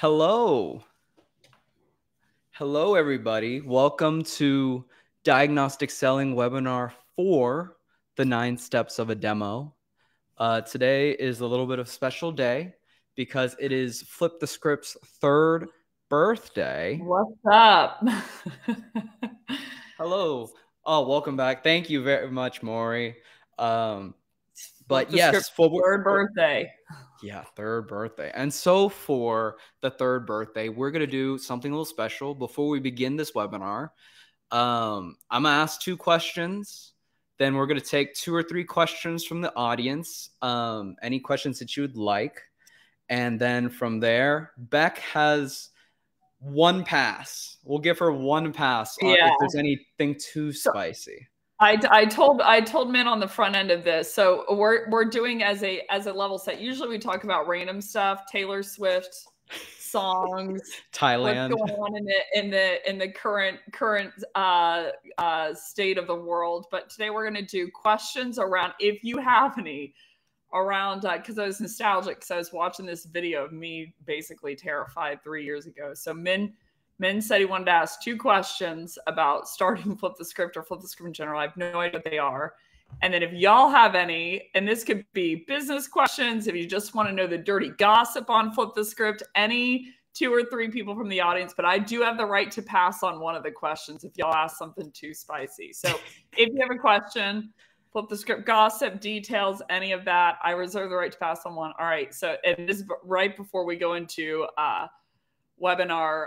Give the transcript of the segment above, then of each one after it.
Hello. Hello, everybody. Welcome to Diagnostic Selling webinar for the 9 steps of a demo. Today is a little bit of a special day because it is Flip the Script's 3rd birthday. What's up? Hello. Oh, welcome back. Thank you very much, Maury. But yes, for 3rd birthday. Yeah, 3rd birthday. And so for the 3rd birthday, we're going to do something a little special. Before we begin this webinar, I'm going to ask 2 questions. Then we're going to take 2 or 3 questions from the audience, any questions that you would like. And then from there, Becc has 1 pass. We'll give her 1 pass if there's anything too spicy. I told men on the front end of this. So we're doing as a level set. Usually we talk about random stuff, Taylor Swift songs, Thailand, what's going on in the current state of the world. But today we're going to do questions around, if you have any, around because I was nostalgic because I was watching this video of me basically terrified 3 years ago. So Men said he wanted to ask 2 questions about starting Flip the Script or Flip the Script in general. I have no idea what they are. And then if y'all have any, and this could be business questions, if you just want to know the dirty gossip on Flip the Script, any 2 or 3 people from the audience, but I do have the right to pass on one of the questions if y'all ask something too spicy. So if you have a question, Flip the Script, gossip, details, any of that, I reserve the right to pass on one. All right. So and this is right before we go into webinar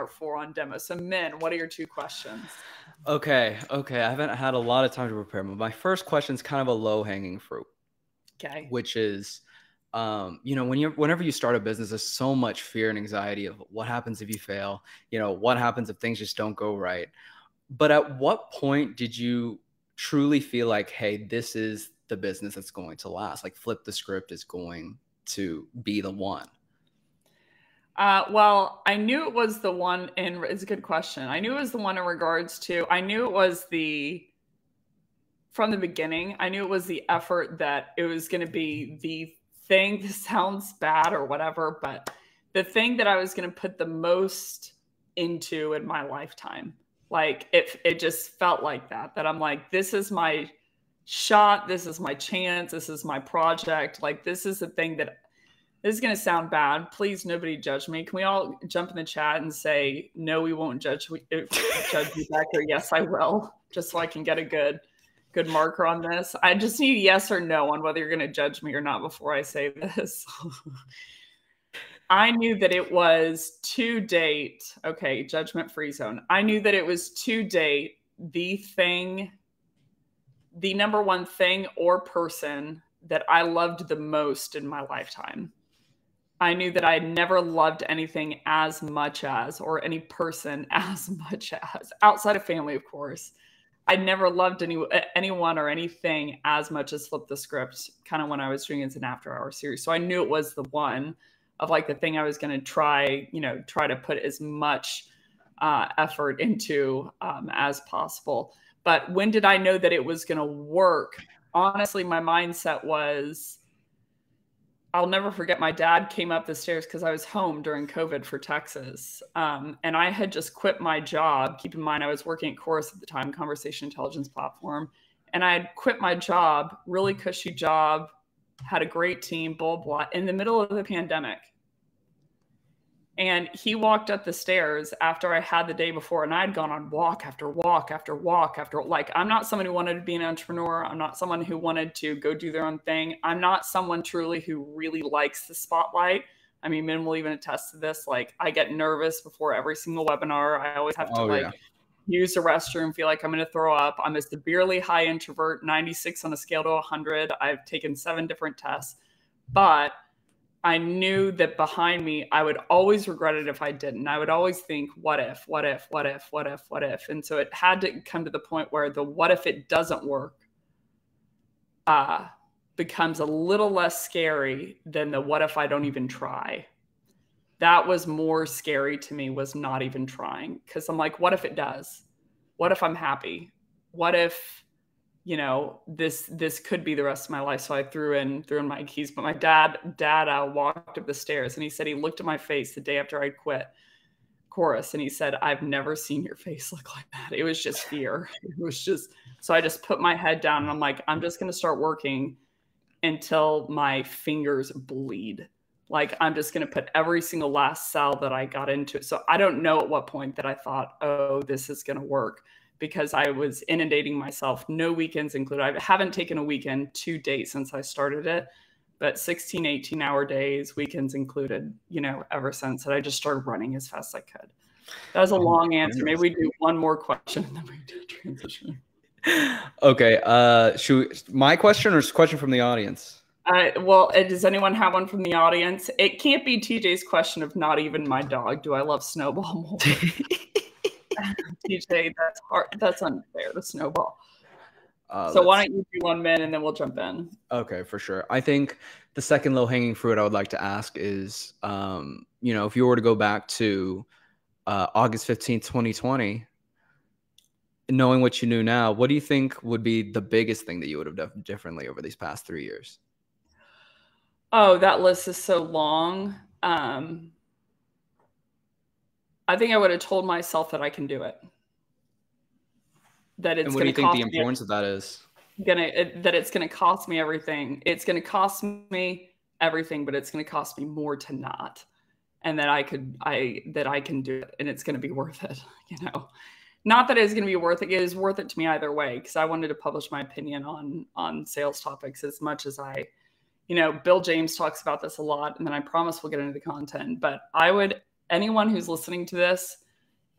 4 on demo. So Men, what are your 2 questions? Okay. I haven't had a lot of time to prepare, but my first question is kind of a low-hanging fruit. Okay. Which is, whenever you start a business, there's so much fear and anxiety of what happens if you fail, what happens if things just don't go right. But at what point did you truly feel like, hey, this is the business that's going to last? Like Flip the Script is going to be the one. Well, I knew it was the one it's a good question. I knew it was the one in regards to, I knew it was from the beginning, I knew it was the effort that it was going to be the thing. This sounds bad or whatever, but the thing that I was going to put the most into in my lifetime. Like it just felt like that I'm like, this is my shot. This is my chance. This is my project. Like, this is the thing that, this is going to sound bad. Please, nobody judge me. Can we all jump in the chat and say, no, we won't judge you, Becc, or yes, I will, just so I can get a good marker on this. I just need yes or no on whether you're going to judge me or not before I say this. I knew that it was to date, okay, judgment-free zone. I knew that it was to date the number one thing or person that I loved the most in my lifetime. I knew that I had never loved anything as much as, or any person as much as, outside of family, of course. I'd never loved anyone or anything as much as Flip the Script, kind of when I was doing it as an after-hour series. So I knew it was the one of like the thing I was going to try to put as much effort into as possible. But when did I know that it was going to work? Honestly, my mindset was, I'll never forget, my dad came up the stairs because I was home during COVID for Texas. And I had just quit my job. Keep in mind, I was working at Chorus at the time, conversation intelligence platform. And I had quit my job, really cushy job, had a great team, blah, blah, in the middle of the pandemic. And he walked up the stairs after I had the day before, and I had gone on walk after walk after walk after, like, I'm not someone who wanted to be an entrepreneur. I'm not someone who wanted to go do their own thing. I'm not someone truly who really likes the spotlight. I mean, Men will even attest to this. Like, I get nervous before every single webinar. I always have to use the restroom, feel like I'm going to throw up. I'm a severely high introvert, 96 on a scale to 100. I've taken 7 different tests, but I knew that behind me, I would always regret it if I didn't. I would always think, what if? And so it had to come to the point where the what if it doesn't work becomes a little less scary than the what if I don't even try. That was more scary to me, was not even trying. Because I'm like, what if it does? What if I'm happy? What if this could be the rest of my life. So I threw in my keys. But my dad walked up the stairs, and he said he looked at my face the day after I quit chorus, and he said, "I've never seen your face look like that." It was just fear. It was just, so I just put my head down, and I'm like, I'm just going to start working until my fingers bleed. Like, I'm just going to put every single last cell that I got into it. So I don't know at what point that I thought, oh, this is going to work, because I was inundating myself, no weekends included. I haven't taken a weekend to date since I started it, but 16, 18-hour days, weekends included, ever since that I just started running as fast as I could. That was a long answer. Maybe we do one more question and then we do transition. Okay. My question or question from the audience? Well, does anyone have one from the audience? It can't be TJ's question of not even my dog. Do I love Snowball more? TJ, that's hard. That's unfair to Snowball. So why don't you do one minute and then we'll jump in? Okay, for sure. I think the second low-hanging fruit I would like to ask is, if you were to go back to August 15th, 2020, knowing what you knew now, what do you think would be the biggest thing that you would have done differently over these past 3 years? Oh, that list is so long. I think I would have told myself that I can do it. That it's going to cost me. What do you think the importance of that is? That it's going to cost me everything. It's going to cost me everything, but it's going to cost me more to not. And that I can do it, and it's going to be worth it. Not that it's going to be worth it. It is worth it to me either way, because I wanted to publish my opinion on sales topics as much as Bill James talks about this a lot, and then I promise we'll get into the content. But anyone who's listening to this,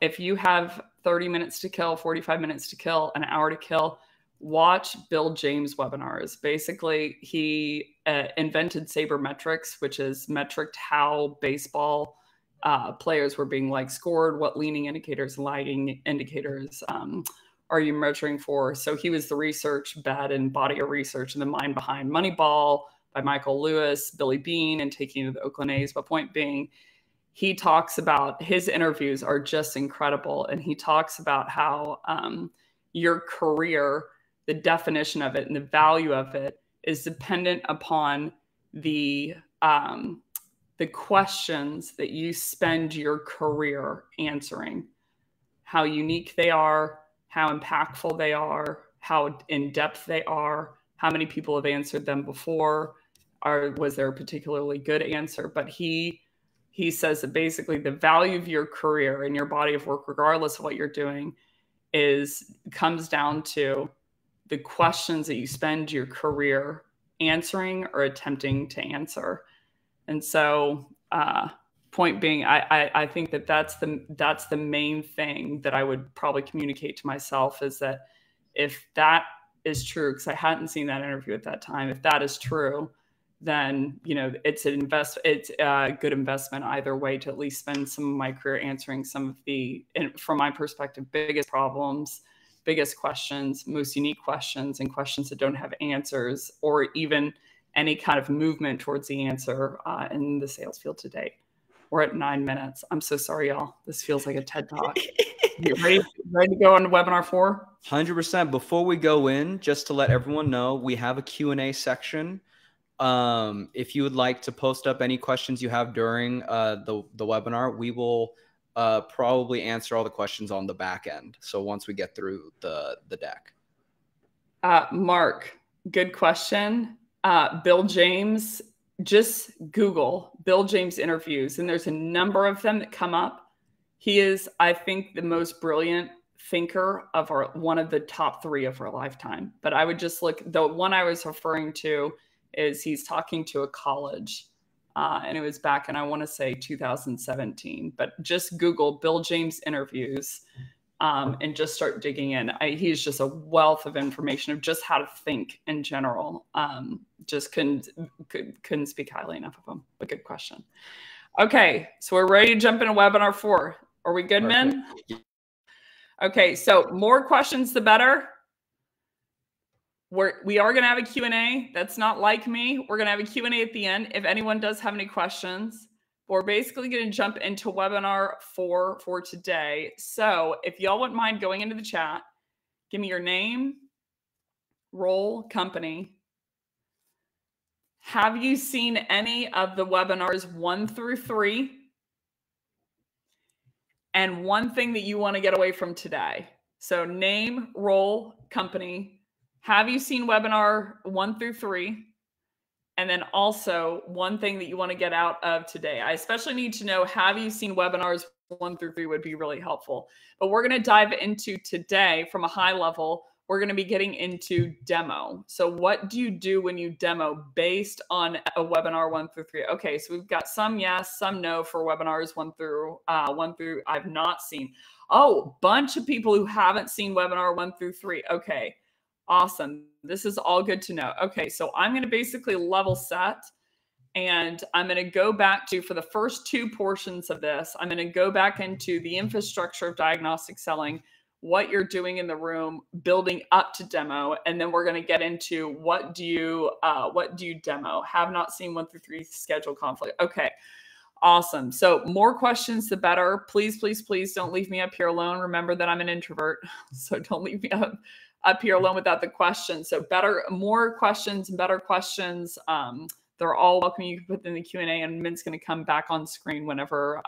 if you have 30 minutes to kill, 45 minutes to kill, an hour to kill, watch Bill James webinars. Basically, he invented sabermetrics, which is metric how baseball players were being scored, what leading indicators, lagging indicators are you measuring for. So he was the research and body of research and the mind behind Moneyball by Michael Lewis, Billy Beane, and Taking You to the Oakland A's. But point being, he talks about, his interviews are just incredible. And he talks about how your career, the definition of it and the value of it, is dependent upon the questions that you spend your career answering, how unique they are, how impactful they are, how in-depth they are, how many people have answered them before, or was there a particularly good answer? But he says that basically the value of your career and your body of work, regardless of what you're doing, comes down to the questions that you spend your career answering or attempting to answer. And so point being, I think that's the main thing that I would probably communicate to myself, is that if that is true, because I hadn't seen that interview at that time, if that is true, then it's a good investment either way, to at least spend some of my career answering some of the, from my perspective, biggest problems, biggest questions, most unique questions, and questions that don't have answers or even any kind of movement towards the answer in the sales field today. We're at 9 minutes. I'm so sorry, y'all. This feels like a TED Talk. You ready to go on to webinar 4? 100%. Before we go in, just to let everyone know, we have a Q&A section. If you would like to post up any questions you have during the webinar, we will probably answer all the questions on the back end. So once we get through the deck. Mark, good question. Bill James, just Google Bill James interviews, and there's a number of them that come up. He is, I think, the most brilliant thinker of one of the top 3 of our lifetime. But I would just look, the one I was referring to is he's talking to a college, and it was back in, I want to say 2017, but just Google Bill James interviews and just start digging in. He's just a wealth of information of just how to think in general. Just couldn't speak highly enough of him. But good question. Okay, so we're ready to jump into webinar 4. Are we good, men? Okay, so more questions, the better. We are going to have a Q&A. That's not like me. We're going to have a Q&A at the end if anyone does have any questions. We're basically going to jump into webinar 4 for today. So if y'all wouldn't mind going into the chat, give me your name, role, company. Have you seen any of the webinars 1 through 3? And one thing that you want to get away from today. So name, role, company. Have you seen webinar 1 through 3? And then also one thing that you want to get out of today. I especially need to know, have you seen webinars 1 through 3 would be really helpful. But we're going to dive into today from a high level. We're going to be getting into demo. So what do you do when you demo based on a webinar 1 through 3? Okay, so we've got some yes, some no for webinars 1 through I've not seen. Oh, bunch of people who haven't seen webinar 1 through 3. Okay. Awesome. This is all good to know. Okay, so I'm going to basically level set, and I'm going to go back to, for the first 2 portions of this, I'm going to go back into the infrastructure of diagnostic selling, what you're doing in the room, building up to demo, and then we're going to get into what do you demo? Have not seen 1 through 3, schedule conflict. Okay. Awesome. So more questions, the better. Please, please, please don't leave me up here alone. Remember that I'm an introvert, so don't leave me up here alone without the questions. So more questions and better questions. They're all welcome. You can put them in the Q&A, and Mint's going to come back on screen whenever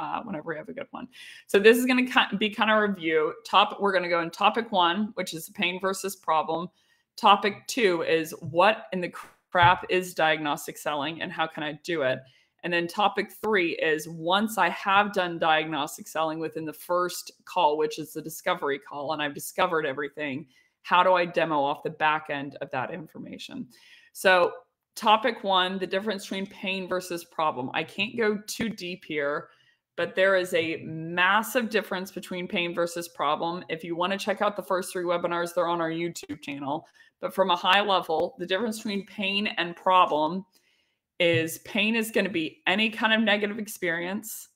we have a good one. So this is going to be kind of review. We're going to go in topic 1, which is pain versus problem. Topic 2 is what in the crap is diagnostic selling and how can I do it? And then topic 3 is, once I have done diagnostic selling within the first call, which is the discovery call, and I've discovered everything, how do I demo off the back end of that information? So topic 1, the difference between pain versus problem. I can't go too deep here, but there is a massive difference between pain versus problem. If you want to check out the first 3 webinars, they're on our YouTube channel. But from a high level, the difference between pain and problem is pain is going to be any kind of negative experience.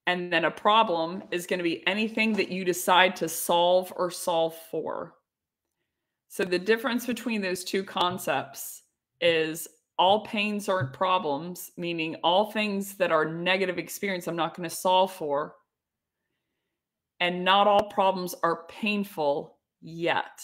And then a problem is going to be anything that you decide to solve or solve for. So the difference between those 2 concepts is all pains aren't problems, meaning all things that are negative experience I'm not going to solve for. And not all problems are painful yet.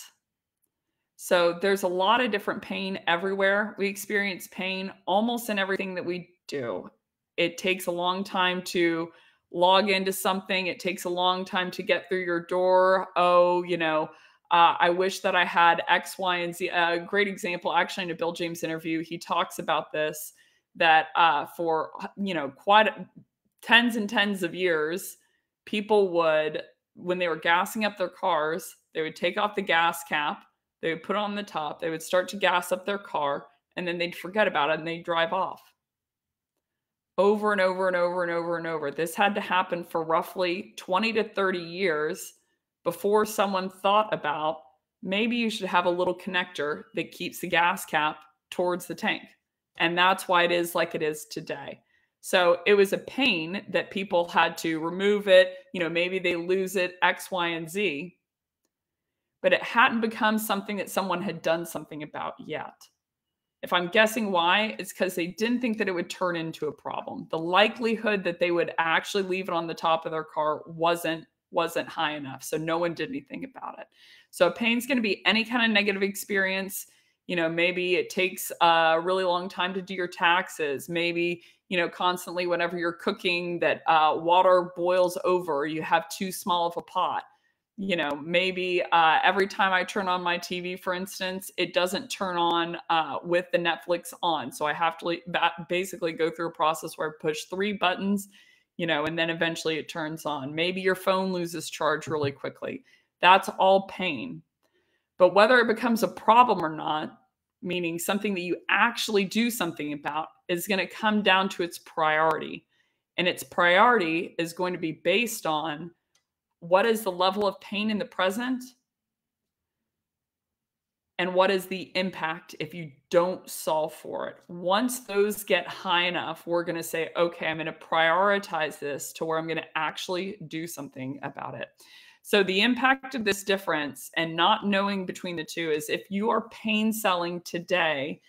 So there's a lot of different pain everywhere. We experience pain almost in everything that we do. It takes a long time to log into something. It takes a long time to get through your door. Oh, I wish that I had X, Y, and Z. A great example, actually, in a Bill James interview, he talks about this, that for, quite tens and tens of years, people would, when they were gassing up their cars, they would take off the gas cap, they would put it on the top, they would start to gas up their car, and then they'd forget about it and they'd drive off. Over and over and over and over and over. This had to happen for roughly 20 to 30 years before someone thought about, maybe you should have a little connector that keeps the gas cap towards the tank. And that's why it is like it is today. So it was a pain that people had to remove it. Maybe they lose it, X, Y, and Z. But it hadn't become something that someone had done something about yet. If I'm guessing why, it's because they didn't think that it would turn into a problem. The likelihood that they would actually leave it on the top of their car wasn't high enough. So no one did anything about it. So pain's going to be any kind of negative experience. Maybe it takes a really long time to do your taxes. Maybe, constantly whenever you're cooking that water boils over, you have too small of a pot. Maybe every time I turn on my TV, for instance, it doesn't turn on with the Netflix on. So I have to basically go through a process where I push 3 buttons, and then eventually it turns on. Maybe your phone loses charge really quickly. That's all pain. But whether it becomes a problem or not, meaning something that you actually do something about, is going to come down to its priority. And its priority is going to be based on what is the level of pain in the present, and what is the impact if you don't solve for it. Once those get high enough, we're going to say, okay, I'm going to prioritize this to where I'm going to actually do something about it. So the impact of this difference and not knowing between the two is, if you are pain selling today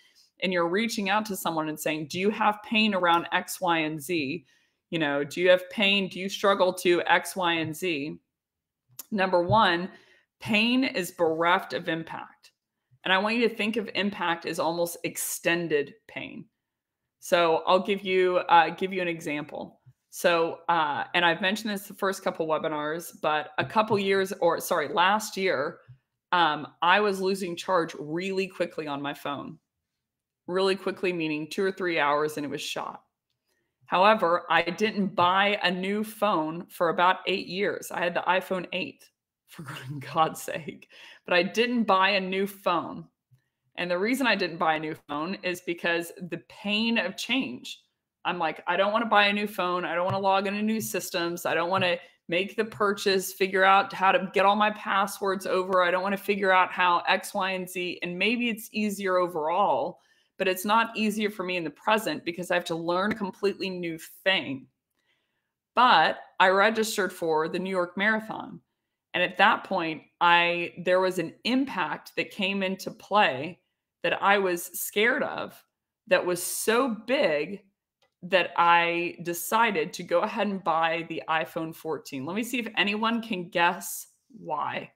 and you're reaching out to someone and saying, do you have pain around X, Y, and Z? Do you have pain? Do you struggle to X, Y, and Z? Number one, Pain is bereft of impact. And I want you to think of impact as almost extended pain. So I'll give you an example. So, and I've mentioned this the first couple webinars, but last year, I was losing charge really quickly on my phone. Really quickly, meaning 2 or 3 hours, and it was shot. However, I didn't buy a new phone for about 8 years. I had the iPhone 8, for God's sake, but I didn't buy a new phone. And the reason I didn't buy a new phone is because the pain of change. I'm like, I don't want to buy a new phone. I don't want to log into new systems. I don't want to make the purchase, figure out how to get all my passwords over. I don't want to figure out how X, Y, and Z. And maybe it's easier overall, but it's not easier for me in the present because I have to learn a completely new thing. But I registered for the New York Marathon. And at that point, there was an impact that came into play that I was scared of that was so big that I decided to go ahead and buy the iPhone 14. Let me see if anyone can guess why.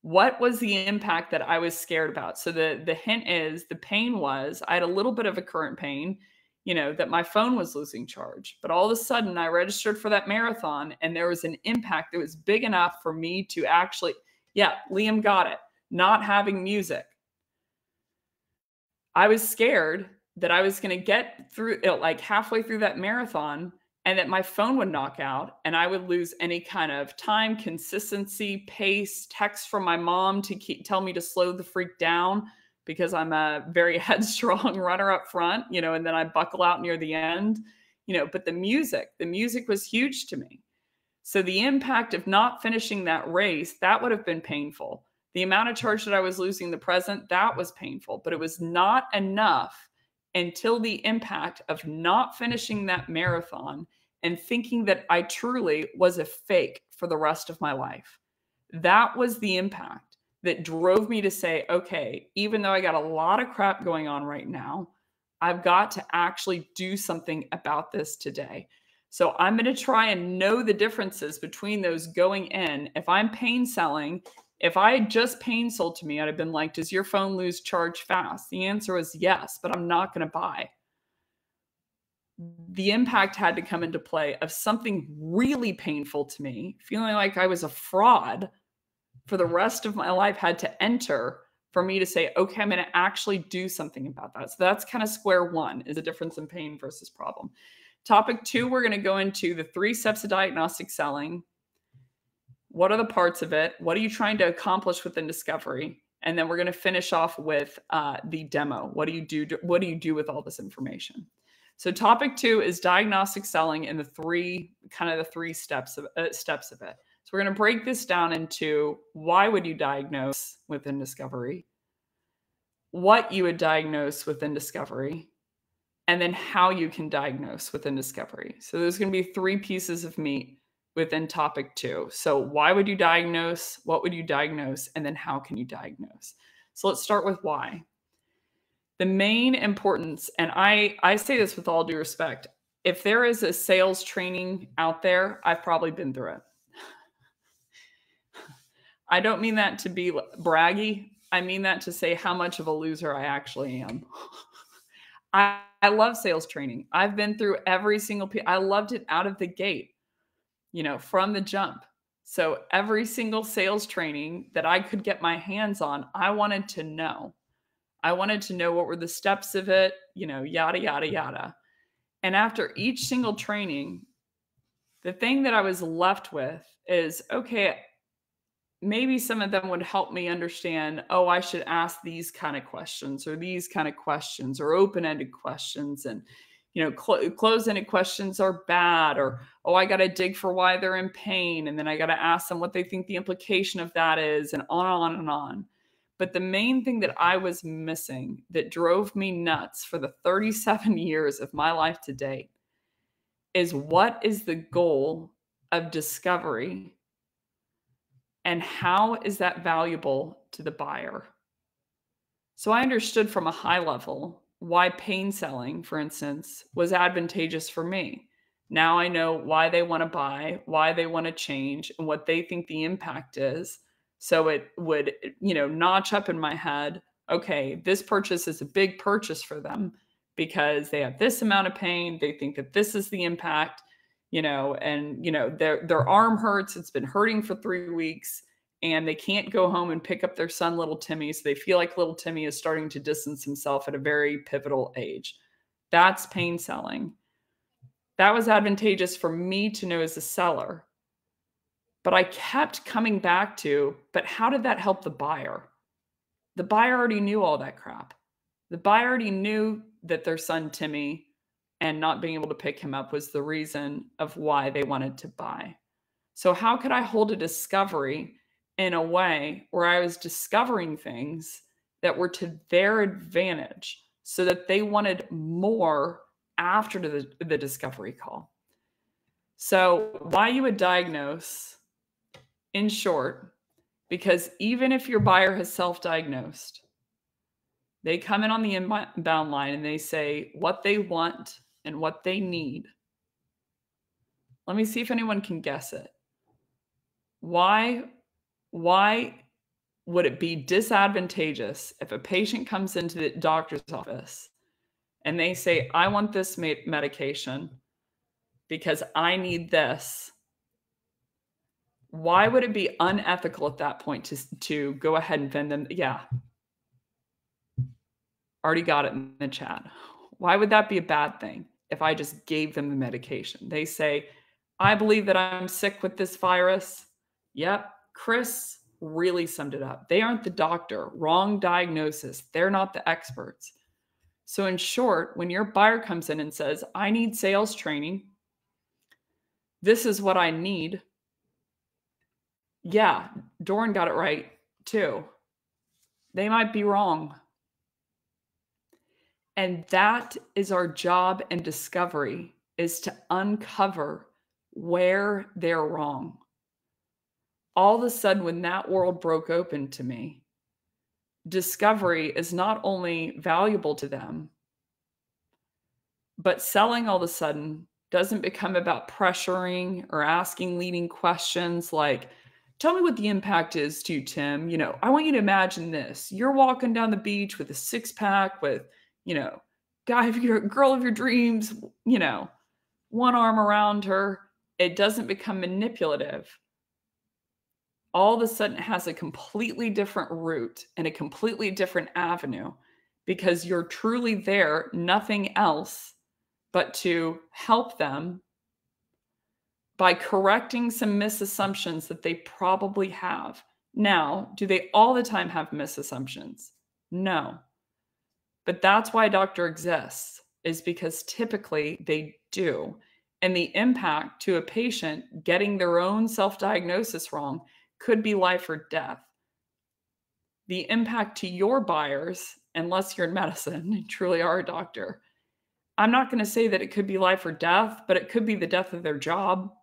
What was the impact that I was scared about? So the hint is, the pain was, I had a little bit of a current pain, that my phone was losing charge. But all of a sudden I registered for that marathon and there was an impact that was big enough for me to actually, yeah, Liam got it, not having music. I was scared that I was going to get through it, like halfway through that marathon, and that my phone would knock out and I would lose any kind of time, consistency, pace, text from my mom to tell me to slow the freak down because I'm a very headstrong runner up front, and then I buckle out near the end, but the music was huge to me. So the impact of not finishing that race, that would have been painful. The amount of charge that I was losing in the present, that was painful, but it was not enough until the impact of not finishing that marathon and thinking that I truly was a fake for the rest of my life. That was the impact that drove me to say, okay, even though I got a lot of crap going on right now, I've got to actually do something about this today. So I'm going to try and know the differences between those going in. If I'm pain selling, if I had just pain sold to me, I'd have been like, does your phone lose charge fast? The answer was yes, but I'm not going to buy. The impact had to come into play of something really painful to me, feeling like I was a fraud for the rest of my life had to enter for me to say, okay, I'm going to actually do something about that. So that's kind of square one, is the difference in pain versus problem. Topic 2, we're going to go into the 3 steps of diagnostic selling. What are the parts of it? What are you trying to accomplish within discovery? And then we're going to finish off with the demo. What do you do with all this information? So topic 2 is diagnostic selling and the 3 steps of it. So we're going to break this down into why would you diagnose within discovery, what you would diagnose within discovery, and then how you can diagnose within discovery. So there's going to be 3 pieces of meat within topic 2. So why would you diagnose? What would you diagnose? And then how can you diagnose? So let's start with why. The main importance, and I say this with all due respect, if there is a sales training out there, I've probably been through it. I don't mean that to be braggy. I mean that to say how much of a loser I actually am. I love sales training. I've been through every single piece. I loved it out of the gate, from the jump. So every single sales training that I could get my hands on, I wanted to know. I wanted to know what were the steps of it, yada, yada, yada. And after each single training, the thing that I was left with is, okay, maybe some of them would help me understand, oh, I should ask these kind of questions or these kind of questions or open-ended questions. And, closed-ended questions are bad, or, oh, I got to dig for why they're in pain. And then I got to ask them what they think the implication of that is, and on and on. But the main thing that I was missing that drove me nuts for the 37 years of my life to date is, what is the goal of discovery and how is that valuable to the buyer? So I understood from a high level why pain selling, for instance, was advantageous for me. Now I know why they want to buy, why they want to change, and what they think the impact is So it would, notch up in my head, okay, this purchase is a big purchase for them because they have this amount of pain. They think that this is the impact, and, their arm hurts. It's been hurting for 3 weeks and they can't go home and pick up their son, little Timmy. So they feel like little Timmy is starting to distance himself at a very pivotal age. That's pain selling. That was advantageous for me to know as a seller. But I kept coming back to, but how did that help the buyer? The buyer already knew all that crap. The buyer already knew that their son, Timmy, and not being able to pick him up was the reason of why they wanted to buy. So how could I hold a discovery in a way where I was discovering things that were to their advantage so that they wanted more after the discovery call? So why you would diagnose, in short, because even if your buyer has self-diagnosed, they come in on the inbound line and they say what they want and what they need. Let me see if anyone can guess it. Why would it be disadvantageous if a patient comes into the doctor's office and they say, I want this medication because I need this? Why would it be unethical at that point to go ahead and vend them? Yeah. Already got it in the chat. Why would that be a bad thing if I just gave them the medication? They say, I believe that I'm sick with this virus. Yep. Chris really summed it up. They aren't the doctor. Wrong diagnosis. They're not the experts. So in short, when your buyer comes in and says, I need sales training, this is what I need. Yeah, Doran got it right too. They might be wrong. And that is our job and discovery, is to uncover where they're wrong. All of a sudden, when that world broke open to me, discovery is not only valuable to them, but selling all of a sudden doesn't become about pressuring or asking leading questions like, tell me what the impact is to you, Tim. I want you to imagine this. You're walking down the beach with a six-pack with, girl of your dreams, one arm around her. It doesn't become manipulative. All of a sudden it has a completely different route and a completely different avenue because you're truly there, nothing else but to help them by correcting some misassumptions that they probably have. Now, do they all the time have misassumptions? No. But that's why a doctor exists, is because typically they do. And the impact to a patient getting their own self-diagnosis wrong could be life or death. The impact to your buyers, unless you're in medicine and truly are a doctor, I'm not going to say that it could be life or death, but it could be the death of their job.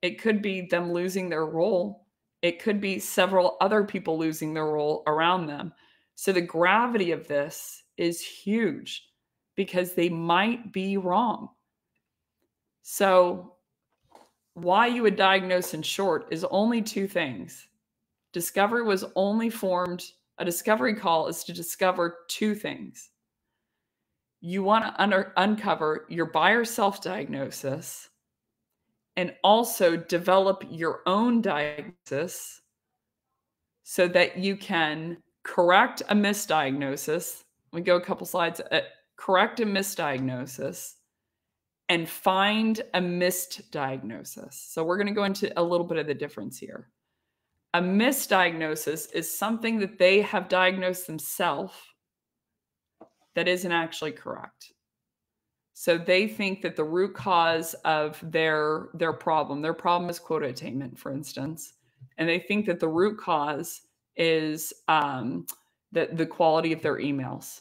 It could be them losing their role. It could be several other people losing their role around them. So the gravity of this is huge because they might be wrong. So why you would diagnose, in short, is only two things. Discovery was only formed, a discovery call is to discover two things. You want to uncover your buyer self-diagnosis and also develop your own diagnosis so that you can correct a misdiagnosis. We go a couple slides, correct a misdiagnosis and find a missed diagnosis. So we're going to go into a little bit of the difference here. A misdiagnosis is something that they have diagnosed themselves that isn't actually correct. So they think that the root cause of their problem is quota attainment, for instance, and they think that the root cause is the quality of their emails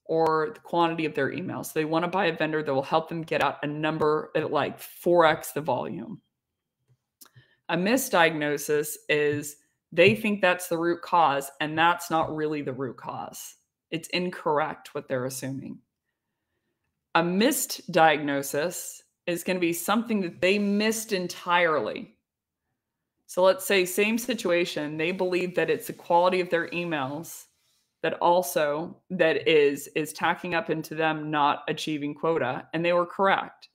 or the quantity of their emails. They want to buy a vendor that will help them get out a number at like 4x the volume. A misdiagnosis is they think that's the root cause, and that's not really the root cause. It's incorrect what they're assuming. A missed diagnosis is going to be something that they missed entirely. So let's say same situation, they believe that it's the quality of their emails that is tacking up into them not achieving quota, and they were correct.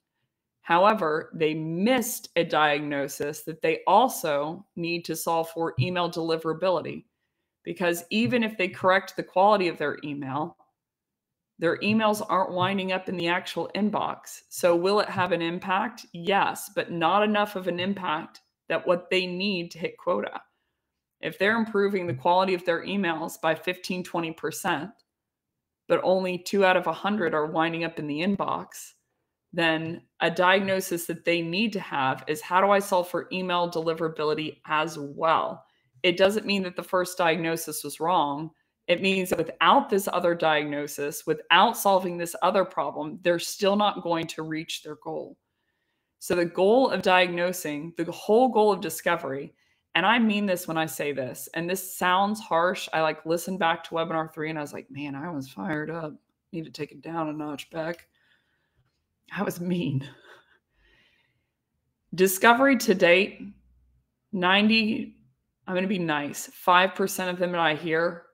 However, they missed a diagnosis that they also need to solve for email deliverability, because even if they correct the quality of their emails aren't winding up in the actual inbox. So will it have an impact? Yes, but not enough of an impact that what they need to hit quota. If they're improving the quality of their emails by 15, 20%, but only 2 out of 100 are winding up in the inbox, then a diagnosis that they need to have is, how do I solve for email deliverability as well? It doesn't mean that the first diagnosis was wrong. It means that without this other diagnosis, without solving this other problem, they're still not going to reach their goal. So the goal of diagnosing, the whole goal of discovery, and I mean this when I say this, and this sounds harsh. I like listened back to webinar 3 and I was like, man, I was fired up. Need to take it down a notch, Becc. I was mean. Discovery to date, 90, I'm going to be nice, 5% of them that I hear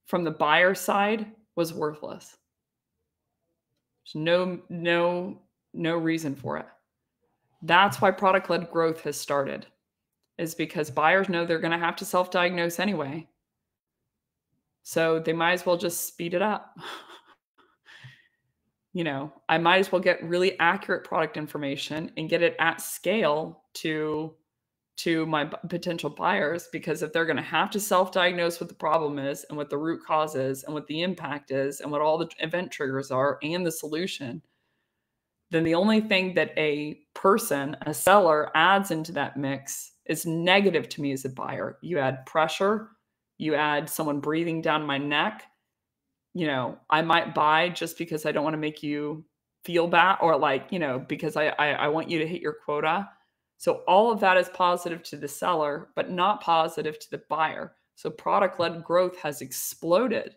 from the buyer side was worthless. There's no reason for it. That's why product-led growth has started, is because buyers know they're going to have to self-diagnose anyway. So they might as well just speed it up. I might as well get really accurate product information and get it at scale to my potential buyers, because if they're going to have to self-diagnose what the problem is and what the root cause is and what the impact is and what all the event triggers are and the solution, then the only thing that a seller adds into that mix is negative to me as a buyer. You add pressure, you add someone breathing down my neck. I might buy just because I don't want to make you feel bad, or because I want you to hit your quota. So all of that is positive to the seller, but not positive to the buyer. So product-led growth has exploded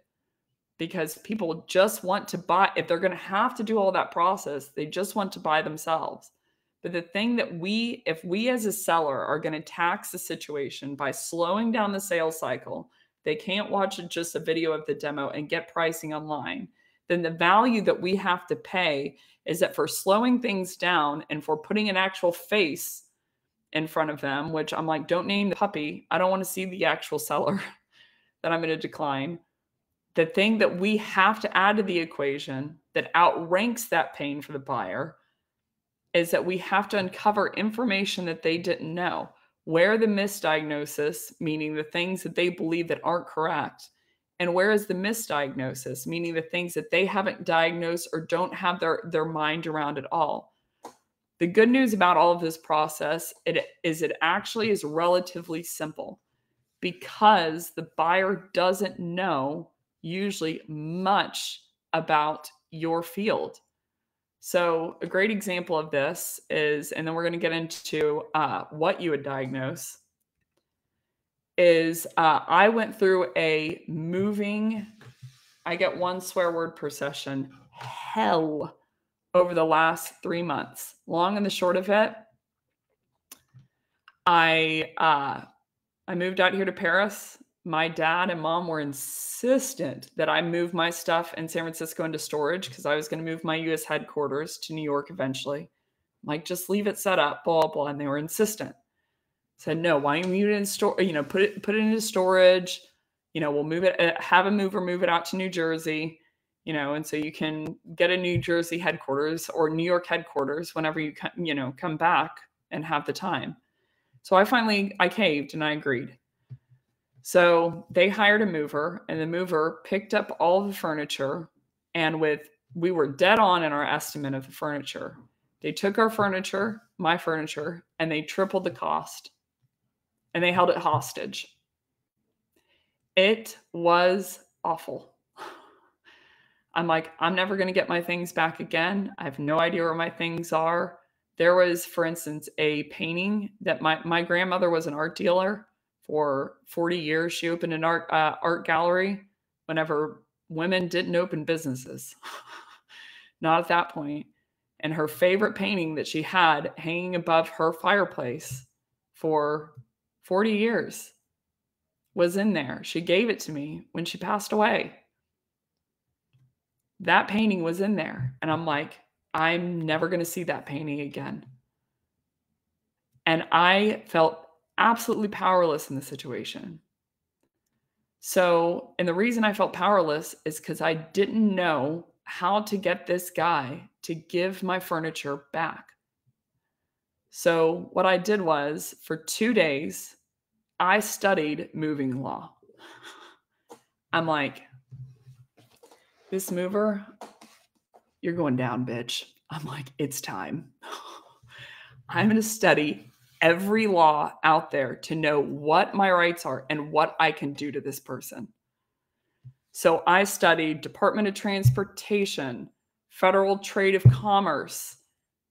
because people just want to buy. If they're going to have to do all that process, they just want to buy themselves. But the thing that if we as a seller are going to tax the situation by slowing down the sales cycle, they can't watch just a video of the demo and get pricing online, then the value that we have to pay is that for slowing things down and for putting an actual face in front of them, which I'm like, don't name the puppy. I don't want to see the actual seller that I'm going to decline. The thing that we have to add to the equation that outranks that pain for the buyer is that we have to uncover information that they didn't know. Where the misdiagnosis, meaning the things that they believe that aren't correct, and where is the misdiagnosis, meaning the things that they haven't diagnosed or don't have their mind around at all. The good news about all of this process it actually is relatively simple, because the buyer doesn't know usually much about your field. So a great example of this is, and then we're going to get into what you would diagnose, is I went through I get one swear word per session, hell, over the last 3 months. Long and the short of it, I moved out here to Paris. My dad and mom were insistent that I move my stuff in San Francisco into storage because I was going to move my U.S. headquarters to New York eventually. I'm like, just leave it set up, blah, blah. And they were insistent. I said, no, why don't you put it into storage. We'll move it, have a mover move it out to New Jersey, and so you can get a New Jersey headquarters or New York headquarters whenever you come back and have the time. So I caved and I agreed. So they hired a mover, and the mover picked up all the furniture, and we were dead on in our estimate of the furniture. They took our furniture, my furniture, and they tripled the cost, and they held it hostage. It was awful. I'm like, I'm never going to get my things back again. I have no idea where my things are. There was, for instance, a painting that my grandmother was an art dealer. For 40 years, she opened an art gallery whenever women didn't open businesses. Not at that point. And her favorite painting that she had hanging above her fireplace for 40 years was in there. She gave it to me when she passed away. That painting was in there. And I'm like, I'm never going to see that painting again. And I felt absolutely powerless in the situation. So, and the reason I felt powerless is because I didn't know how to get this guy to give my furniture back. So what I did was, for 2 days, I studied moving law. I'm like, this mover, you're going down, bitch. I'm like, it's time. I'm going to study every law out there to know what my rights are and what I can do to this person. So I studied Department of Transportation, Federal Trade of Commerce,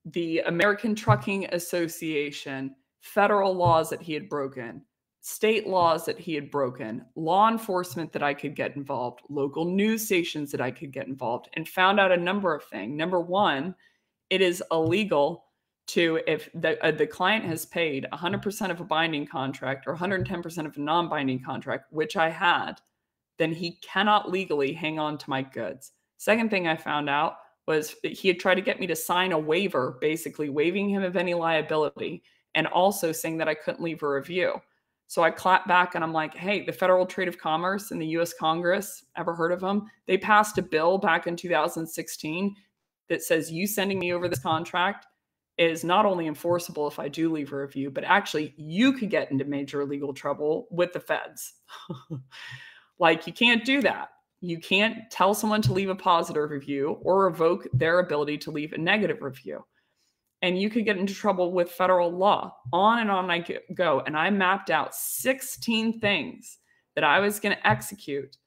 the American Trucking Association, federal laws that he had broken, state laws that he had broken, law enforcement that I could get involved, local news stations that I could get involved, and found out a number of things. Number one, it is illegal to, if the client has paid 100% of a binding contract or 110% of a non-binding contract, which I had, then he cannot legally hang on to my goods. Second thing I found out was that he had tried to get me to sign a waiver, basically waiving him of any liability, and also saying that I couldn't leave a review. So I clapped back and I'm like, hey, the Federal Trade of Commerce and the US Congress, ever heard of them? They passed a bill back in 2016 that says you sending me over this contract is not only enforceable if I do leave a review, but actually you could get into major legal trouble with the feds. Like, you can't do that. You can't tell someone to leave a positive review or revoke their ability to leave a negative review. And you could get into trouble with federal law. On and on I go. And I mapped out 16 things that I was going to execute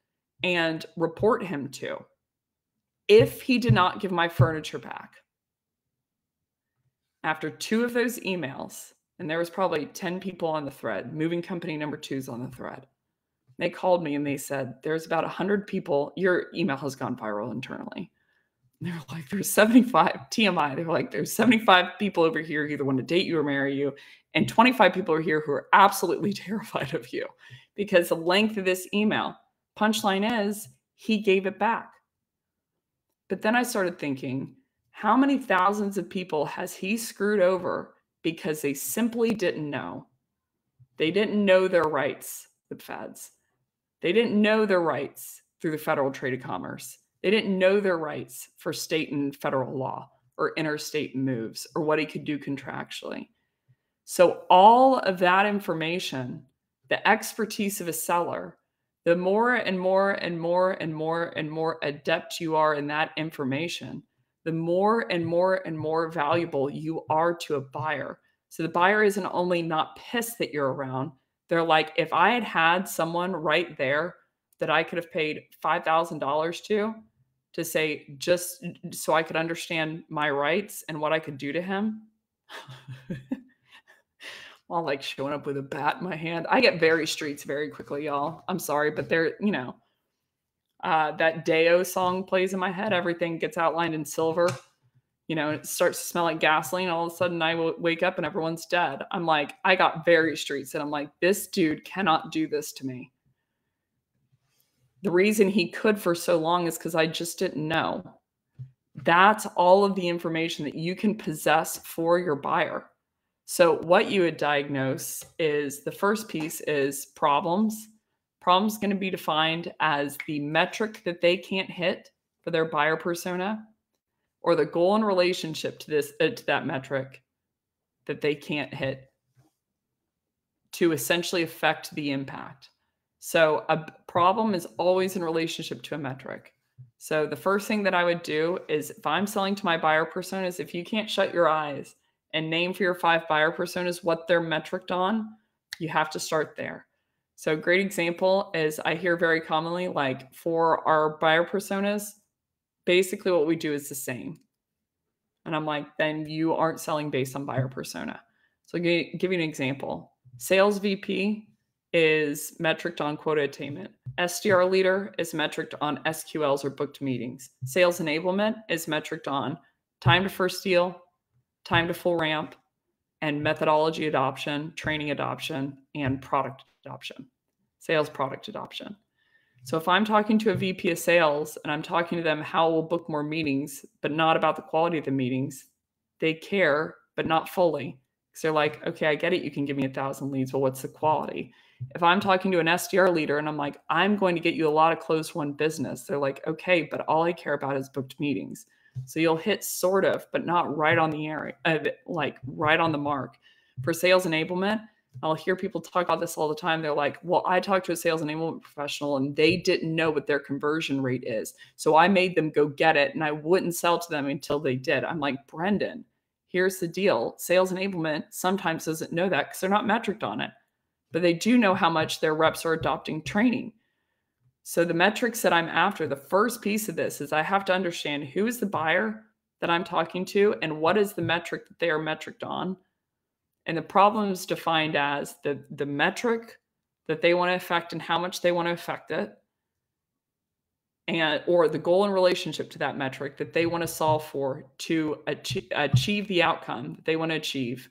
and report him to if he did not give my furniture back. After 2 of those emails, and there was probably 10 people on the thread, moving company number 2's on the thread. They called me and they said, there's about 100 people. Your email has gone viral internally. They were like, there's 75 TMI. They were like, there's 75 people over here who either want to date you or marry you. And 25 people are here who are absolutely terrified of you because the length of this email. Punchline is, he gave it back. But then I started thinking, how many thousands of people has he screwed over because they simply didn't know? They didn't know their rights, the feds. They didn't know their rights through the Federal Trade of Commerce. They didn't know their rights for state and federal law or interstate moves or what he could do contractually. So all of that information, the expertise of a seller, the more and more and more and more and more adept you are in that information, the more and more and more valuable you are to a buyer. So the buyer isn't only not pissed that you're around, they're like, if I had had someone right there that I could have paid $5,000 to say, just so I could understand my rights and what I could do to him. While like showing up with a bat in my hand. I get very streets very quickly, y'all. I'm sorry, but they're, you know, that Deo song plays in my head. Everything gets outlined in silver. You know, it starts to smell like gasoline. All of a sudden I will wake up and everyone's dead. I'm like, I got very streets and I'm like, this dude cannot do this to me. The reason he could for so long is because I just didn't know. That's all of the information that you can possess for your buyer. So what you would diagnose is, the first piece is problems. Problems going to be defined as the metric that they can't hit for their buyer persona, or the goal in relationship to this to that metric that they can't hit to essentially affect the impact. So a problem is always in relationship to a metric. So the first thing that I would do is, if I'm selling to my buyer personas, if you can't shut your eyes and name for your 5 buyer personas what they're metriced on, you have to start there. So a great example is, I hear very commonly, like, for our buyer personas, basically what we do is the same. And I'm like, then you aren't selling based on buyer persona. So I'll give you an example. Sales VP is metriced on quota attainment. SDR leader is metriced on SQLs or booked meetings. Sales enablement is metriced on time to first deal, time to full ramp, and methodology adoption, training adoption, and product adoption, sales product adoption. So if I'm talking to a VP of sales and I'm talking to them how we'll book more meetings, but not about the quality of the meetings, they care, but not fully. Because they're like, okay, I get it. You can give me 1,000 leads. Well, what's the quality? If I'm talking to an SDR leader and I'm like, I'm going to get you a lot of closed won business, they're like, okay, but all I care about is booked meetings. So you'll hit sort of, but not right on the area, like right on the mark. For sales enablement, I'll hear people talk about this all the time. They're like, well, I talked to a sales enablement professional and they didn't know what their conversion rate is. So I made them go get it and I wouldn't sell to them until they did. I'm like, Brendan, here's the deal. Sales enablement sometimes doesn't know that because they're not metriced on it, but they do know how much their reps are adopting training. So the metrics that I'm after, the first piece of this is I have to understand who is the buyer that I'm talking to and what is the metric that they are metriced on. And the problem is defined as the metric that they want to affect and how much they want to affect it, and or the goal in relationship to that metric that they want to solve for to achieve the outcome that they want to achieve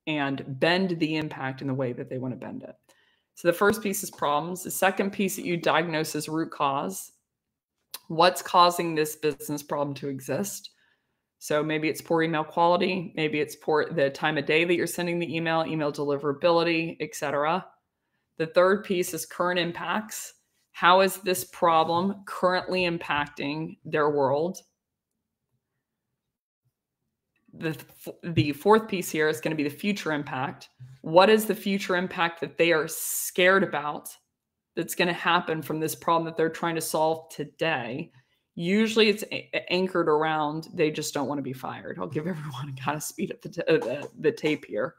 and bend the impact in the way that they want to bend it. So the first piece is problems. The second piece that you diagnose is root cause. What's causing this business problem to exist? So maybe it's poor email quality, maybe it's poor the time of day that you're sending the email deliverability, etc. The third piece is current impacts. How is this problem currently impacting their world? The fourth piece here is going to be the future impact. What is the future impact that they are scared about that's going to happen from this problem that they're trying to solve today? Usually it's anchored around they just don't want to be fired. I'll give everyone kind of speed up the tape here.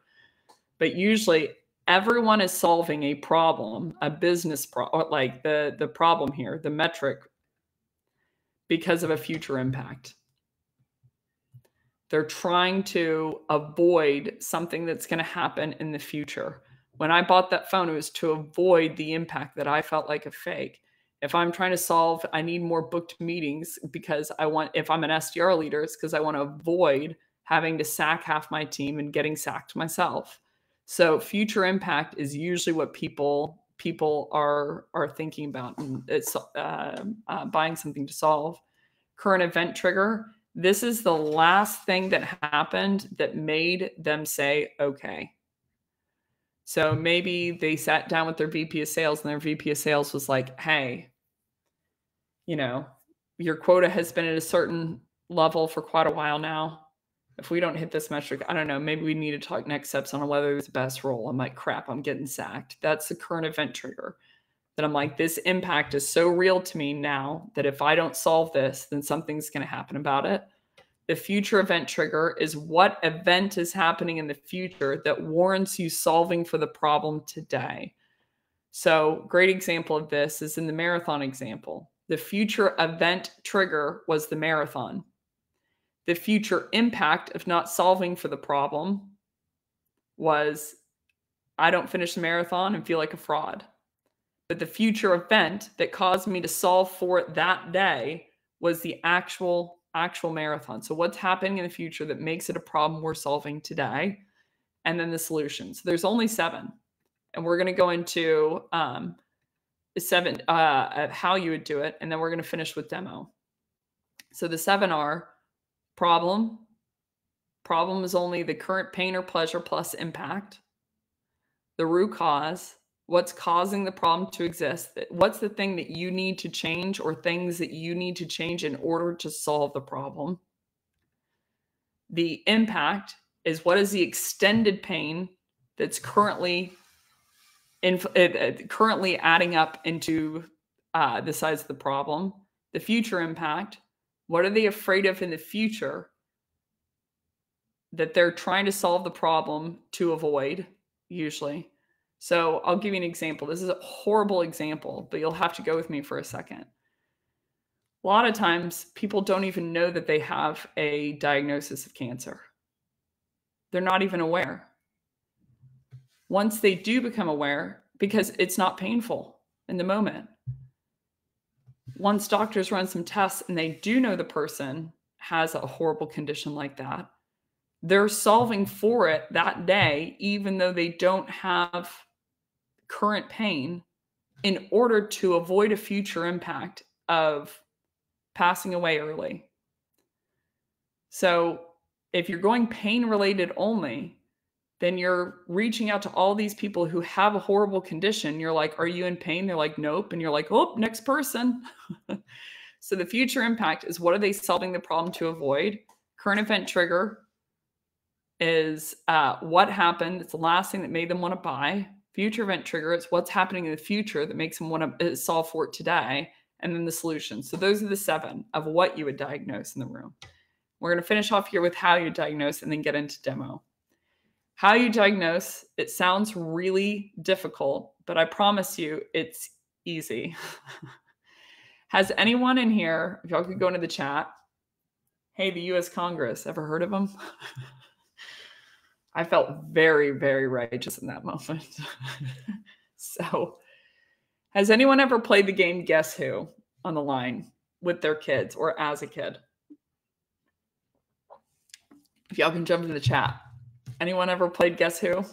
But usually everyone is solving a problem, a business problem, like the problem here, the metric, because of a future impact. They're trying to avoid something that's going to happen in the future. When I bought that phone, it was to avoid the impact that I felt like a fake. If I'm trying to solve, I need more booked meetings because if I'm an SDR leader, it's because I want to avoid having to sack half my team and getting sacked myself. So future impact is usually what people are thinking about, and it's buying something to solve. Current event trigger. This is the last thing that happened that made them say, okay. So maybe they sat down with their VP of sales and their VP of sales was like, hey, your quota has been at a certain level for quite a while now. If we don't hit this metric, I don't know, maybe we need to talk next steps on whether it's the best role. I'm like, crap, I'm getting sacked. That's the current event trigger. That I'm like, this impact is so real to me now that if I don't solve this, then something's going to happen about it. The future event trigger is what event is happening in the future that warrants you solving for the problem today. So great example of this is in the marathon example. The future event trigger was the marathon. The future impact of not solving for the problem was I don't finish the marathon and feel like a fraud. But the future event that caused me to solve for it that day was the actual marathon. So what's happening in the future that makes it a problem we're solving today? And then the solutions. There's only 7. And we're going to go into 7 how you would do it. And then we're going to finish with demo. So the 7 are problem. Problem is only the current pain or pleasure plus impact. The root cause. What's causing the problem to exist? What's the thing that you need to change or things that you need to change in order to solve the problem? The impact is what is the extended pain that's currently adding up into the size of the problem. The future impact, what are they afraid of in the future that they're trying to solve the problem to avoid, usually. So I'll give you an example. This is a horrible example, but you'll have to go with me for a second. A lot of times people don't even know that they have a diagnosis of cancer. They're not even aware. Once they do become aware, because it's not painful in the moment, once doctors run some tests and they do know the person has a horrible condition like that, They're solving for it that day, even though they don't have current pain, in order to avoid a future impact of passing away early. So if you're going pain related only, then you're reaching out to all these people who have a horrible condition. You're like, are you in pain? They're like, nope. And you're like, oh, next person. So the future impact is, what are they solving the problem to avoid? Current event trigger is what happened. It's the last thing that made them want to buy. Future event trigger is what's happening in the future that makes them want to solve for it today. And then the solution. So those are the 7 of what you would diagnose in the room. We're going to finish off here with how you diagnose and then get into demo. How you diagnose, it sounds really difficult, but I promise you it's easy. Has anyone in here, if y'all could go into the chat, hey, the US Congress, ever heard of them? I felt very, very righteous in that moment. So, has anyone ever played the game Guess Who on the line with their kids or as a kid? If y'all can jump into the chat. Anyone ever played Guess Who?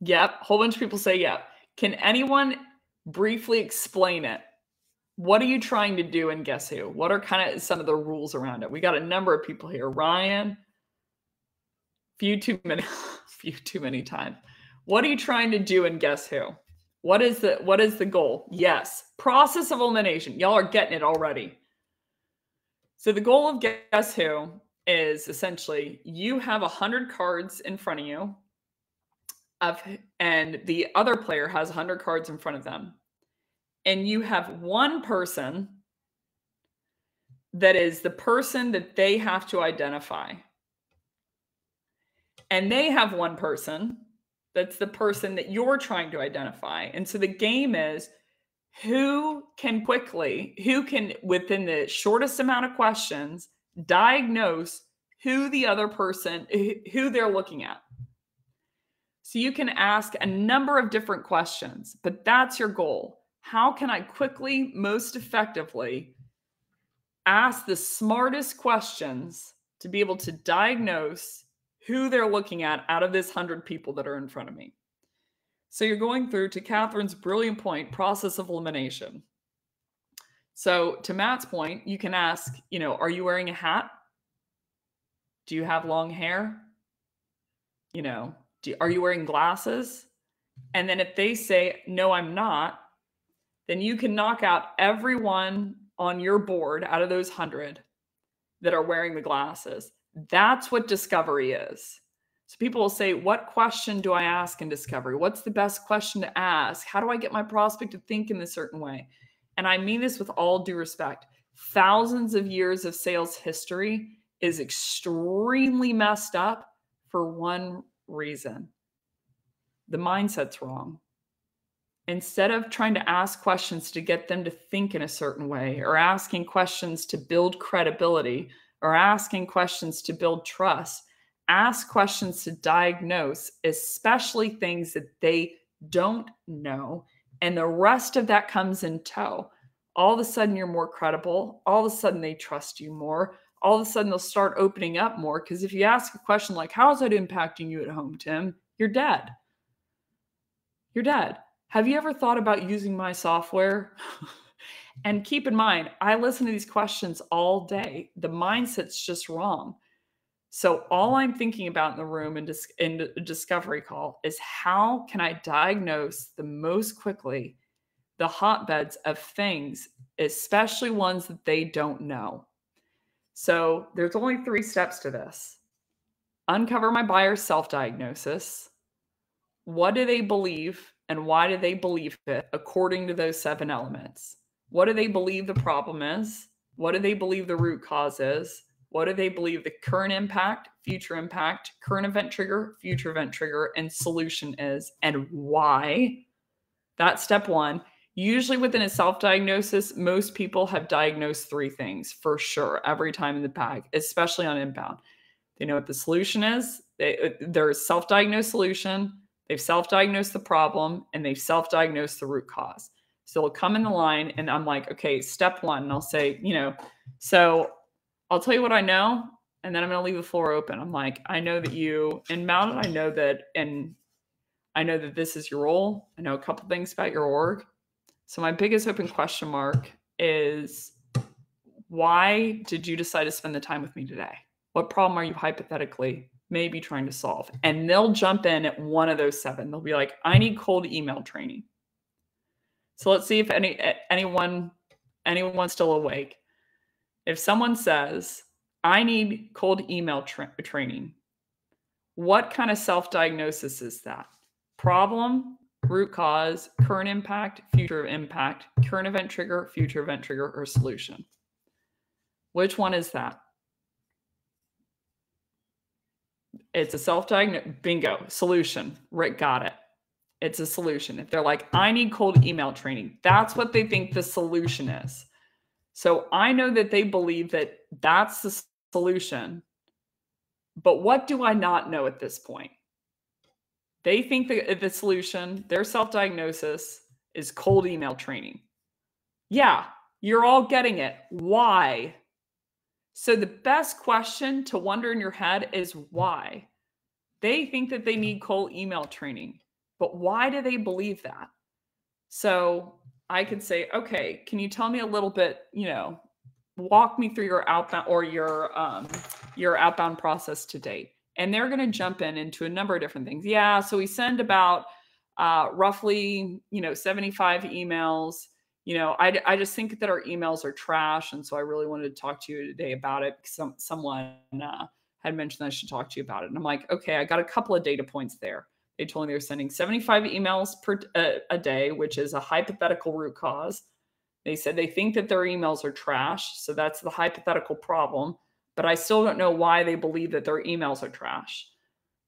Yep. A whole bunch of people say yep. Can anyone briefly explain it? What are you trying to do in Guess Who? What are kind of some of the rules around it? We got a number of people here. Ryan, few too many times. What are you trying to do in Guess Who? What is the goal? Yes. Process of elimination. Y'all are getting it already. So the goal of Guess Who is essentially you have 100 cards in front of you, and the other player has 100 cards in front of them. And you have one person that is the person that they have to identify. And they have one person that's the person that you're trying to identify. And so the game is who can, within the shortest amount of questions, diagnose who the other person, who they're looking at. So you can ask a number of different questions, but that's your goal. How can I quickly, most effectively ask the smartest questions to be able to diagnose who they're looking at out of this 100 people that are in front of me? So you're going through, to Catherine's brilliant point, process of elimination. So to Matt's point, you can ask, are you wearing a hat? Do you have long hair? Are you wearing glasses? And then if they say, no, I'm not, then you can knock out everyone on your board out of those 100 that are wearing the glasses. That's what discovery is. So people will say, what question do I ask in discovery? What's the best question to ask? How do I get my prospect to think in a certain way? And I mean this with all due respect. Thousands of years of sales history is extremely messed up for one reason. The mindset's wrong. Instead of trying to ask questions to get them to think in a certain way, or asking questions to build credibility, or asking questions to build trust, ask questions to diagnose, especially things that they don't know. And the rest of that comes in tow. All of a sudden, you're more credible. All of a sudden, they trust you more. All of a sudden, they'll start opening up more. Because if you ask a question like, how is that impacting you at home, Tim? You're dead. You're dead. Have you ever thought about using my software? And keep in mind, I listen to these questions all day. The mindset's just wrong. So all I'm thinking about in the room in the discovery call is, how can I diagnose the most quickly the hotbeds of things, especially ones that they don't know? So there's only 3 steps to this. Uncover my buyer's self-diagnosis. What do they believe and why do they believe it according to those 7 elements? What do they believe the problem is? What do they believe the root cause is? What do they believe the current impact, future impact, current event trigger, future event trigger, and solution is, and why? That's step 1. Usually within a self-diagnosis, most people have diagnosed 3 things for sure every time in the bag, especially on inbound. They know what the solution is. There's self-diagnosed solution. They've self-diagnosed the problem, and they've self-diagnosed the root cause. So they'll come in the line, and I'm like, okay, step 1. And I'll say, so I'll tell you what I know. And then I'm going to leave the floor open. I'm like, I know that you, and Mountain, I know that this is your role. I know a couple things about your org. So my biggest open question mark is, why did you decide to spend the time with me today? What problem are you hypothetically maybe trying to solve? And they'll jump in at one of those 7. They'll be like, I need cold email training. So let's see if anyone's still awake. If someone says, I need cold email training, what kind of self-diagnosis is that? Problem, root cause, current impact, future impact, current event trigger, future event trigger, or solution? Which one is that? It's a self-diagnosis. Bingo. Solution. Rick got it. It's a solution. If they're like, I need cold email training, that's what they think the solution is. So I know that they believe that that's the solution. But what do I not know at this point? They think that the solution, their self-diagnosis, is cold email training. Yeah, you're all getting it. Why? So the best question to wonder in your head is why? They think that they need cold email training, but why do they believe that? So I could say, okay, can you tell me a little bit, walk me through your outbound or your outbound process to date. And they're going to jump into a number of different things. Yeah, so we send about roughly, 75 emails. I just think that our emails are trash. And so I really wanted to talk to you today about it because someone had mentioned I should talk to you about it. And I'm like, okay, I got a couple of data points there. They told me they were sending 75 emails a day, which is a hypothetical root cause. They said they think that their emails are trash. So that's the hypothetical problem. But I still don't know why they believe that their emails are trash.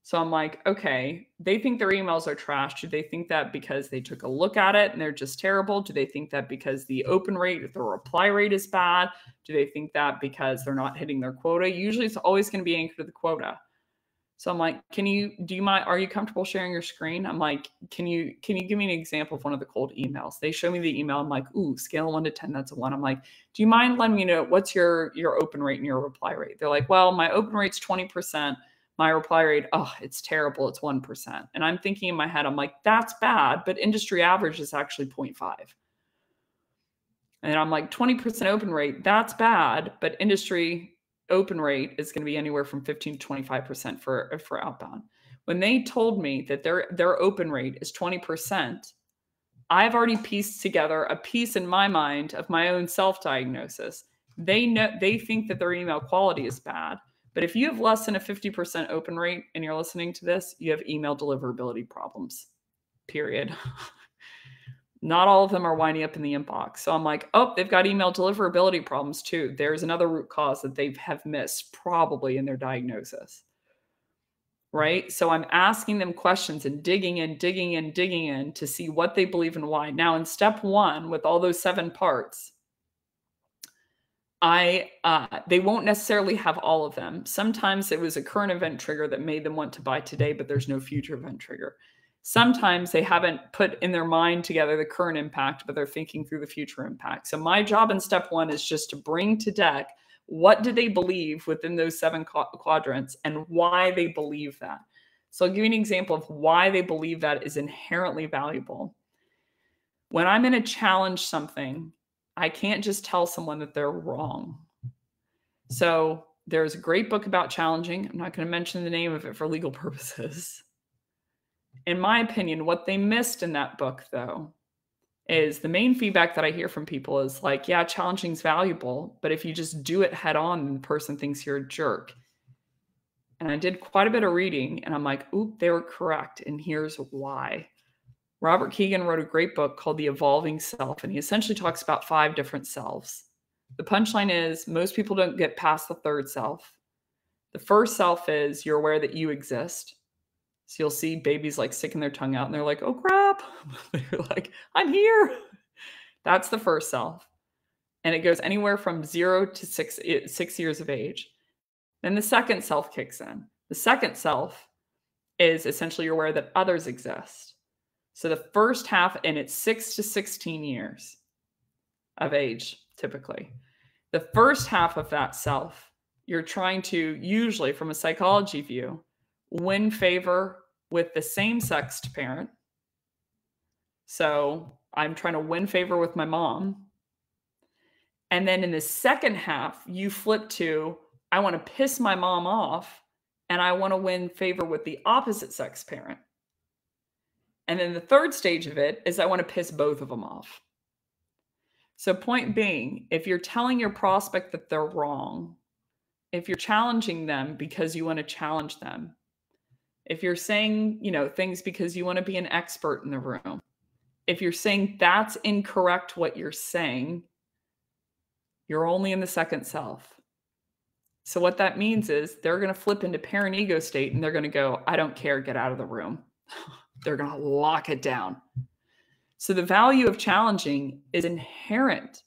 So I'm like, okay, they think their emails are trash. Do they think that because they took a look at it and they're just terrible? Do they think that because the open rate, the reply rate is bad? Do they think that because they're not hitting their quota? Usually it's always going to be anchored to the quota. So I'm like, do you mind, are you comfortable sharing your screen? I'm like, can you give me an example of one of the cold emails? They show me the email. I'm like, ooh, scale 1 to 10, that's a 1. I'm like, do you mind letting me know what's your open rate and your reply rate? They're like, well, my open rate's 20%. My reply rate, oh, it's terrible. It's 1%. And I'm thinking in my head, I'm like, that's bad, but industry average is actually 0.5. And I'm like, 20% open rate, that's bad, but industry open rate is going to be anywhere from 15 to 25% for outbound. When they told me that their open rate is 20%, I've already pieced together a piece in my mind of my own self-diagnosis. They think that their email quality is bad, but if you have less than a 50% open rate and you're listening to this, you have email deliverability problems, period. Not all of them are winding up in the inbox. So I'm like, oh, they've got email deliverability problems too. There's another root cause that they have missed probably in their diagnosis, right? So I'm asking them questions and digging in to see what they believe and why. Now in step 1, with all those 7 parts, they won't necessarily have all of them. Sometimes it was a current event trigger that made them want to buy today, but there's no future event trigger. Sometimes they haven't put in their mind together the current impact, but they're thinking through the future impact. So my job in step 1 is just to bring to deck, what do they believe within those 7 quadrants and why they believe that. So I'll give you an example of why they believe that is inherently valuable. When I'm going to challenge something, I can't just tell someone that they're wrong. So there's a great book about challenging. I'm not going to mention the name of it for legal purposes. In my opinion, what they missed in that book, though, is the main feedback that I hear from people is like, yeah, challenging is valuable, but if you just do it head on, the person thinks you're a jerk. And I did quite a bit of reading, and I'm like, oop, they were correct, and here's why. Robert Keegan wrote a great book called The Evolving Self, and he essentially talks about 5 different selves. The punchline is most people don't get past the 3rd self. The first self is you're aware that you exist. So you'll see babies like sticking their tongue out and they're like, oh crap. They're like, I'm here. That's the first self. And it goes anywhere from 0 to 6 years of age. Then the second self kicks in. The second self is essentially you're aware that others exist. So the first half, and it's 6 to 16 years of age, typically. The first half of that self you're trying to, usually from a psychology view, win favor with the same-sexed parent. So I'm trying to win favor with my mom. And then in the second half, you flip to, I want to piss my mom off and I want to win favor with the opposite sex parent. And then the third stage of it is I want to piss both of them off. So point being, if you're telling your prospect that they're wrong, if you're challenging them because you want to challenge them, if you're saying, things because you want to be an expert in the room, if you're saying that's incorrect what you're saying, you're only in the second self. So what that means is they're going to flip into parent ego state and they're going to go, I don't care, get out of the room. They're going to lock it down. So the value of challenging is inherent,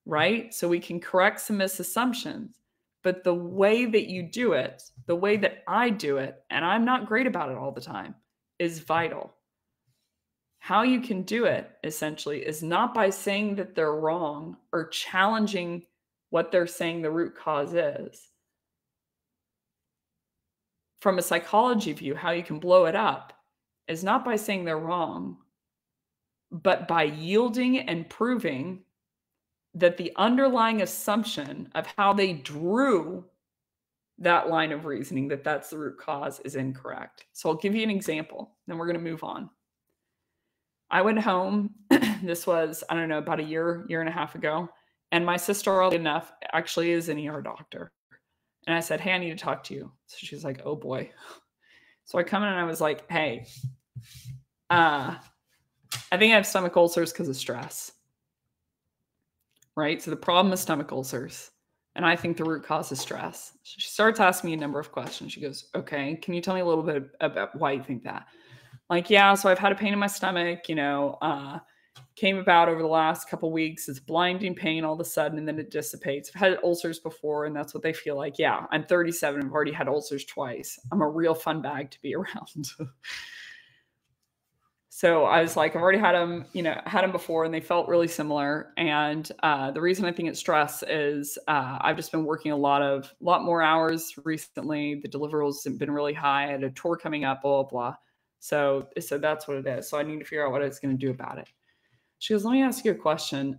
right? So we can correct some misassumptions, but the way that you do it, the way that I do it, and I'm not great about it all the time, is vital. How you can do it, essentially, is not by saying that they're wrong or challenging what they're saying the root cause is. From a psychology view, how you can blow it up is not by saying they're wrong, but by yielding and proving that the underlying assumption of how they drew that line of reasoning, that that's the root cause, is incorrect. So I'll give you an example, then we're going to move on. I went home, this was, I don't know, about a year and a half ago, and my sister, oddly enough, actually is an ER doctor. And I said, hey, I need to talk to you. So she's like, oh boy. So I come in and I was like, hey, I think I have stomach ulcers because of stress. Right? So the problem is stomach ulcers. And I think the root cause is stress. She starts asking me a number of questions. She goes, okay, can you tell me a little bit about why you think that? Like, yeah, so I've had a pain in my stomach, came about over the last couple of weeks. It's blinding pain all of a sudden, and then it dissipates. I've had ulcers before, and that's what they feel like. Yeah, I'm 37. I've already had ulcers twice. I'm a real fun bag to be around. So I was like, I've already had them before, and they felt really similar. And the reason I think it's stress is I've just been working a lot more hours recently. The deliverables have been really high. I had a tour coming up, blah, blah, blah. So that's what it is. So I need to figure out what I was going to do about it. She goes, let me ask you a question.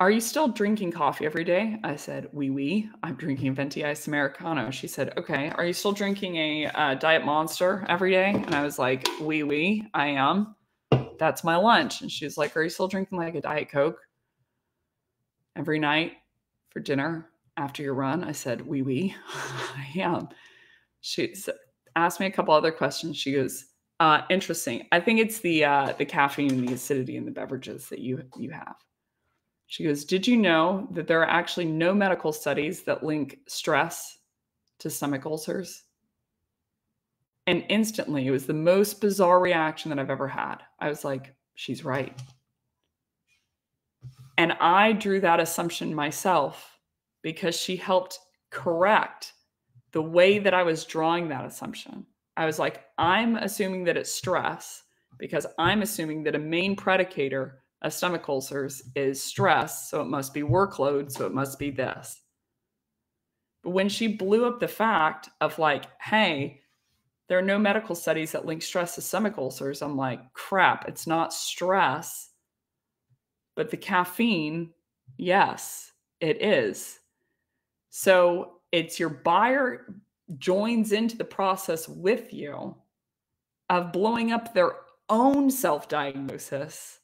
Are you still drinking coffee every day? I said, oui. I'm drinking venti iced Americano. She said, okay. Are you still drinking a Diet Monster every day? And I was like, oui, I am. That's my lunch. And she was like, are you still drinking like a Diet Coke every night for dinner after your run? I said, oui, I am. She asked me a couple other questions. She goes, interesting. I think it's the caffeine and the acidity in the beverages that you have. She goes, did you know that there are actually no medical studies that link stress to stomach ulcers? And instantly, it was the most bizarre reaction that I've ever had. I was like, she's right. And I drew that assumption myself because she helped correct the way that I was drawing that assumption. I was like, I'm assuming that it's stress because I'm assuming that a main predicator of stomach ulcers is stress, so it must be workload, so it must be this. But when she blew up the fact of like, hey, there are no medical studies that link stress to stomach ulcers, I'm like, crap, it's not stress, but the caffeine, yes, it is. So it's your buyer joins into the process with you of blowing up their own self-diagnosis.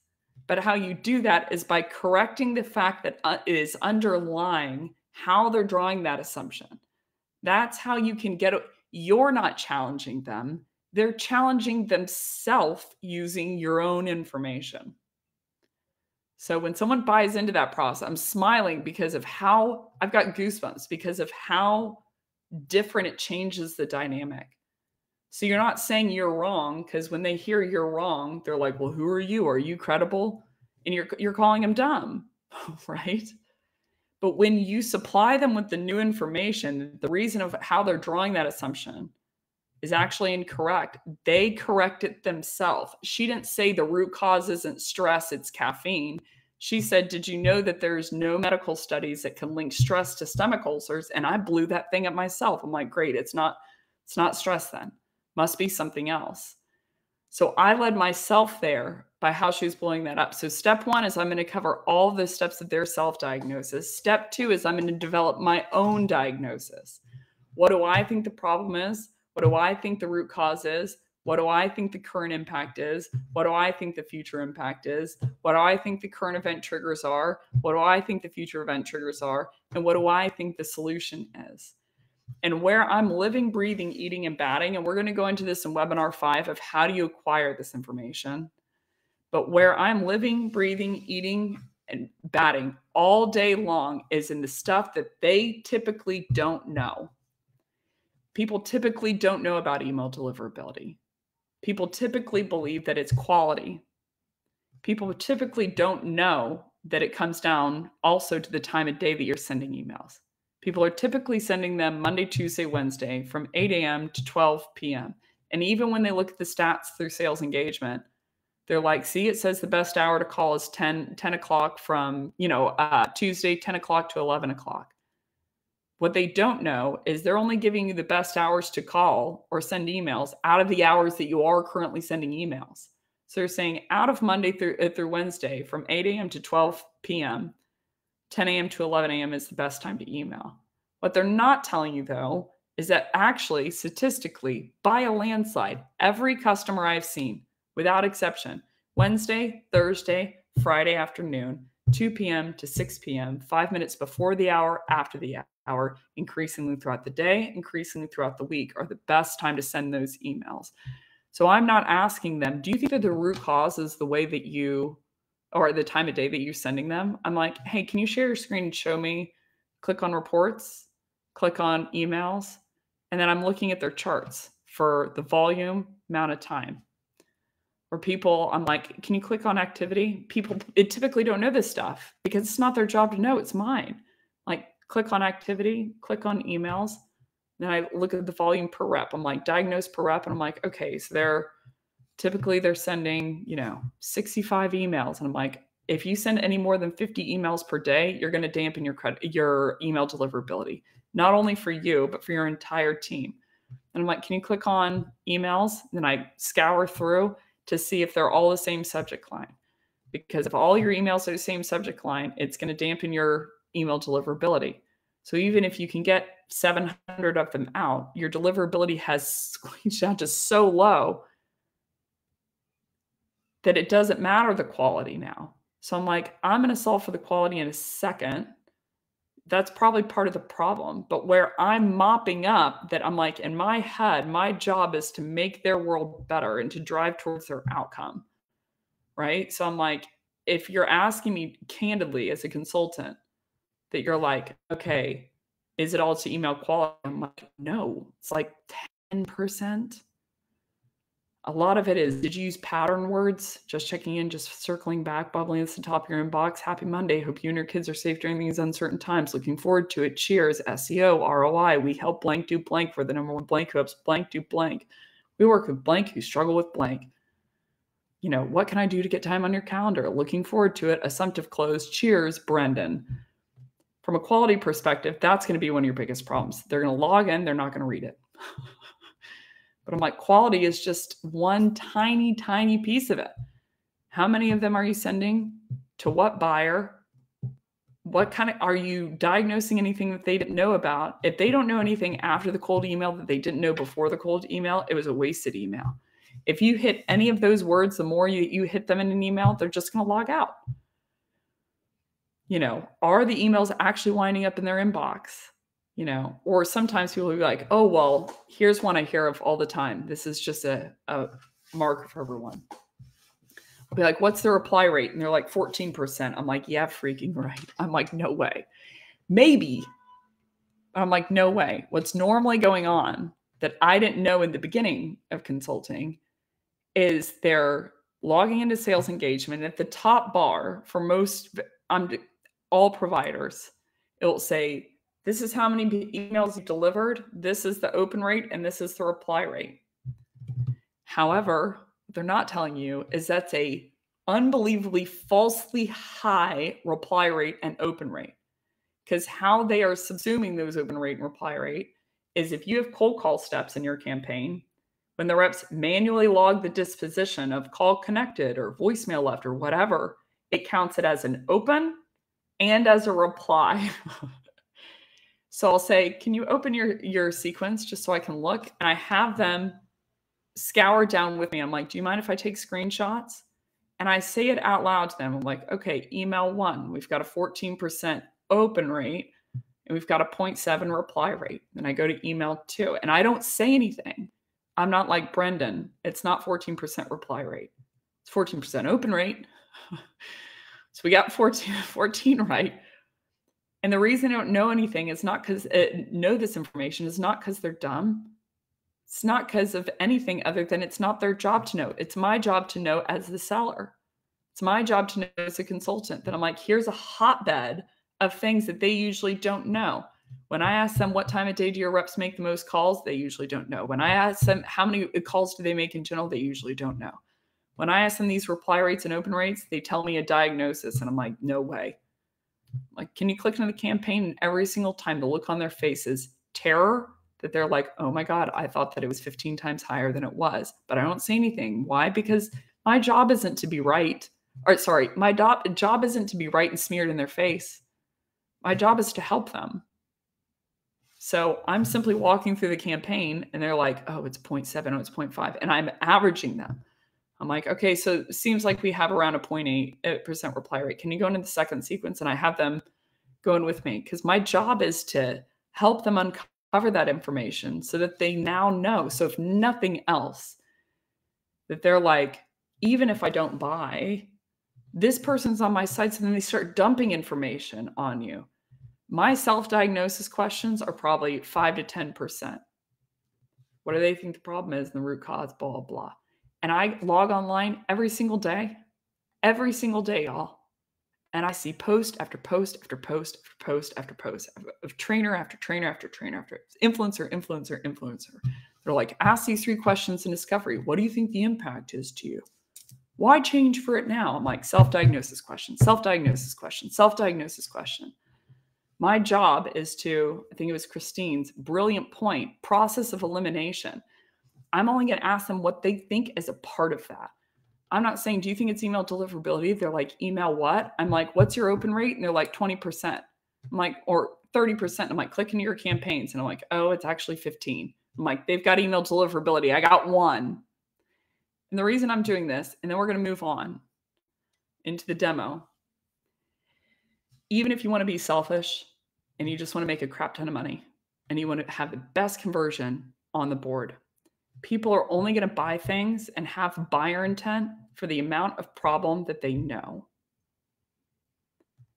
But how you do that is by correcting the fact that it is underlying how they're drawing that assumption. That's how you can get it. You're not challenging them. They're challenging themselves using your own information. So when someone buys into that process, I'm smiling because of how I've got goosebumps because of how different it changes the dynamic. So you're not saying you're wrong because when they hear you're wrong, they're like, well, who are you? Are you credible? And you're calling them dumb, right? But when you supply them with the new information, the reason of how they're drawing that assumption is actually incorrect. They correct it themselves. She didn't say the root cause isn't stress, it's caffeine. She said, did you know that there's no medical studies that can link stress to stomach ulcers? And I blew that thing up myself. I'm like, great, it's not stress then. Must be something else. So I led myself there by how she was blowing that up. So step one is I'm going to cover all the steps of their self-diagnosis. Step two is I'm going to develop my own diagnosis. What do I think the problem is? What do I think the root cause is? What do I think the current impact is? What do I think the future impact is? What do I think the current event triggers are? What do I think the future event triggers are? And what do I think the solution is? And where I'm living, breathing, eating, and batting, and we're going to go into this in webinar 5 of how do you acquire this information. But where I'm living, breathing, eating, and batting all day long is in the stuff that they typically don't know. People typically don't know about email deliverability. People typically believe that it's quality. People typically don't know that it comes down also to the time of day that you're sending emails. People are typically sending them Monday, Tuesday, Wednesday from 8 a.m. to 12 p.m. And even when they look at the stats through sales engagement, they're like, see, it says the best hour to call is 10 o'clock from, Tuesday, 10 o'clock to 11 o'clock. What they don't know is they're only giving you the best hours to call or send emails out of the hours that you are currently sending emails. So they're saying out of Monday through Wednesday from 8 a.m. to 12 p.m., 10 a.m. to 11 a.m. is the best time to email. What they're not telling you, though, is that actually, statistically, by a landslide, every customer I've seen, without exception, Wednesday, Thursday, Friday afternoon, 2 p.m. to 6 p.m., 5 minutes before the hour, after the hour, increasingly throughout the day, increasingly throughout the week, are the best time to send those emails. So I'm not asking them, do you think that the root cause is the way that you, or the time of day that you're sending them? I'm like, hey, can you share your screen and show me? Click on reports, click on emails, and then I'm looking at their charts for the volume, amount of time. Or people, I'm like, can you click on activity? People typically don't know this stuff because it's not their job to know, it's mine. Like, click on activity, click on emails. Then I look at the volume per rep. I'm like, diagnose per rep. And I'm like, okay, so they're sending, 65 emails. And I'm like, if you send any more than 50 emails per day, you're going to dampen your email deliverability, not only for you, but for your entire team. And I'm like, can you click on emails? And then I scour through to see if they're all the same subject line. Because if all your emails are the same subject line, it's going to dampen your email deliverability. So even if you can get 700 of them out, your deliverability has squeezed down to so low that it doesn't matter the quality now. So I'm like, I'm going to solve for the quality in a second. That's probably part of the problem. But where I'm mopping up, that I'm like, in my head, my job is to make their world better and to drive towards their outcome, right? So I'm like, if you're asking me candidly as a consultant that you're like, okay, is it all to email quality? I'm like, no, it's like 10%. A lot of it is, did you use pattern words? Just checking in, just circling back, bubbling at the top of your inbox. Happy Monday. Hope you and your kids are safe during these uncertain times. Looking forward to it. Cheers. SEO, ROI. We help blank do blank for the number one blank who helps blank do blank. We work with blank who struggle with blank. What can I do to get time on your calendar? Looking forward to it. Assumptive close. Cheers, Brendan. From a quality perspective, that's going to be one of your biggest problems. They're going to log in. They're not going to read it. But I'm like, quality is just one tiny, tiny piece of it. How many of them are you sending? To what buyer? What kind of, are you diagnosing anything that they didn't know about? If they don't know anything after the cold email that they didn't know before the cold email, it was a wasted email. If you hit any of those words, the more you hit them in an email, they're just going to log out. Are the emails actually winding up in their inbox? Or sometimes people will be like, oh, well, here's one I hear of all the time. This is just a marker for everyone. I'll be like, what's the reply rate? And they're like 14%. I'm like, yeah, freaking right. I'm like, no way. Maybe. I'm like, no way. What's normally going on that I didn't know in the beginning of consulting is they're logging into sales engagement. At the top bar for most, all providers, it will say, this is how many emails you've delivered. This is the open rate, and this is the reply rate. However, what they're not telling you is that's a unbelievably falsely high reply rate and open rate. Because how they are subsuming those open rate and reply rate is if you have cold call steps in your campaign, when the reps manually log the disposition of call connected or voicemail left or whatever, it counts it as an open and as a reply. So I'll say, can you open your sequence just so I can look? And I have them scour down with me. I'm like, do you mind if I take screenshots? And I say it out loud to them. I'm like, okay, email 1, we've got a 14% open rate and we've got a 0.7 reply rate. Then I go to email 2 and I don't say anything. I'm not like Brendan. It's not 14% reply rate. It's 14% open rate. So we got 14 right. And the reason I don't know anything is not because know this information is not because they're dumb. It's not because of anything other than it's not their job to know. It's my job to know as the seller. It's my job to know as a consultant that I'm like, here's a hotbed of things that they usually don't know. When I ask them what time of day do your reps make the most calls, they usually don't know. When I ask them how many calls do they make in general, they usually don't know. When I ask them these reply rates and open rates, they tell me a diagnosis and I'm like, no way. Like, can you click into the campaign? And every single time the look on their face is terror, that they're like, oh my God, I thought that it was 15 times higher than it was, but I don't say anything. Why? Because my job isn't to be right. Or sorry, my job isn't to be right and smeared in their face. My job is to help them. So I'm simply walking through the campaign and they're like, oh, it's 0.7, oh, it's 0.5. And I'm averaging them. I'm like, okay, so it seems like we have around a 0.8% reply rate. Can you go into the second sequence? And I have them going with me because my job is to help them uncover that information so that they now know. So if nothing else, that they're like, even if I don't buy, this person's on my site. So then they start dumping information on you. My self-diagnosis questions are probably 5 to 10%. What do they think the problem is? And the root cause, blah, blah, blah. And I log online every single day, y'all. And I see post after post after post after post after post of trainer after trainer after trainer after influencer. They're like, ask these 3 questions in discovery. What do you think the impact is to you? Why change for it now? I'm like, self-diagnosis question, self-diagnosis question, self-diagnosis question. My job is to, I think it was Christine's brilliant point, process of elimination. I'm only going to ask them what they think is a part of that. I'm not saying, do you think it's email deliverability? They're like, email what? I'm like, what's your open rate? And they're like, 20%. I'm like, or 30%. I'm like, click into your campaigns. And I'm like, oh, it's actually 15. I'm like, they've got email deliverability. I got 1. And the reason I'm doing this, and then we're going to move on into the demo. Even if you want to be selfish and you just want to make a crap ton of money and you want to have the best conversion on the board, people are only going to buy things and have buyer intent for the amount of problem that they know.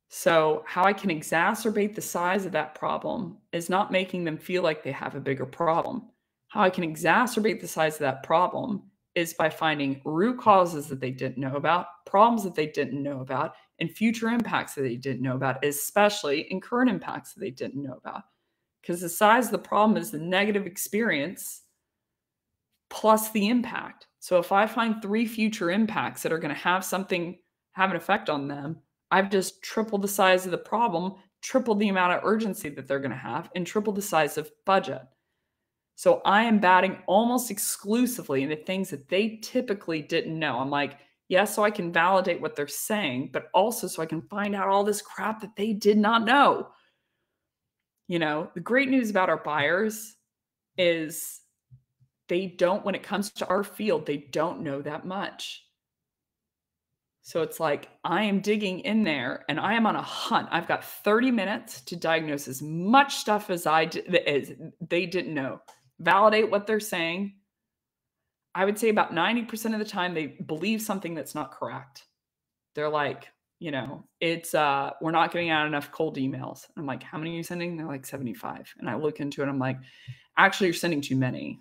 So how I can exacerbate the size of that problem is not making them feel like they have a bigger problem. How I can exacerbate the size of that problem is by finding root causes that they didn't know about, problems that they didn't know about, and future impacts that they didn't know about, especially in current impacts that they didn't know about. Because the size of the problem is the negative experience plus the impact. So if I find 3 future impacts that are going to have an effect on them, I've just tripled the size of the problem, tripled the amount of urgency that they're going to have, and tripled the size of budget. So I am batting almost exclusively into things that they typically didn't know. I'm like, yes, so I can validate what they're saying, but also so I can find out all this crap that they did not know. You know, the great news about our buyers is they don't, when it comes to our field, they don't know that much. So it's like, I am digging in there and I am on a hunt. I've got 30 minutes to diagnose as much stuff as they didn't know. Validate what they're saying. I would say about 90% of the time they believe something that's not correct. They're like, you know, it's, we're not getting out enough cold emails. I'm like, how many are you sending? They're like 75. And I look into it. I'm like, actually, you're sending too many.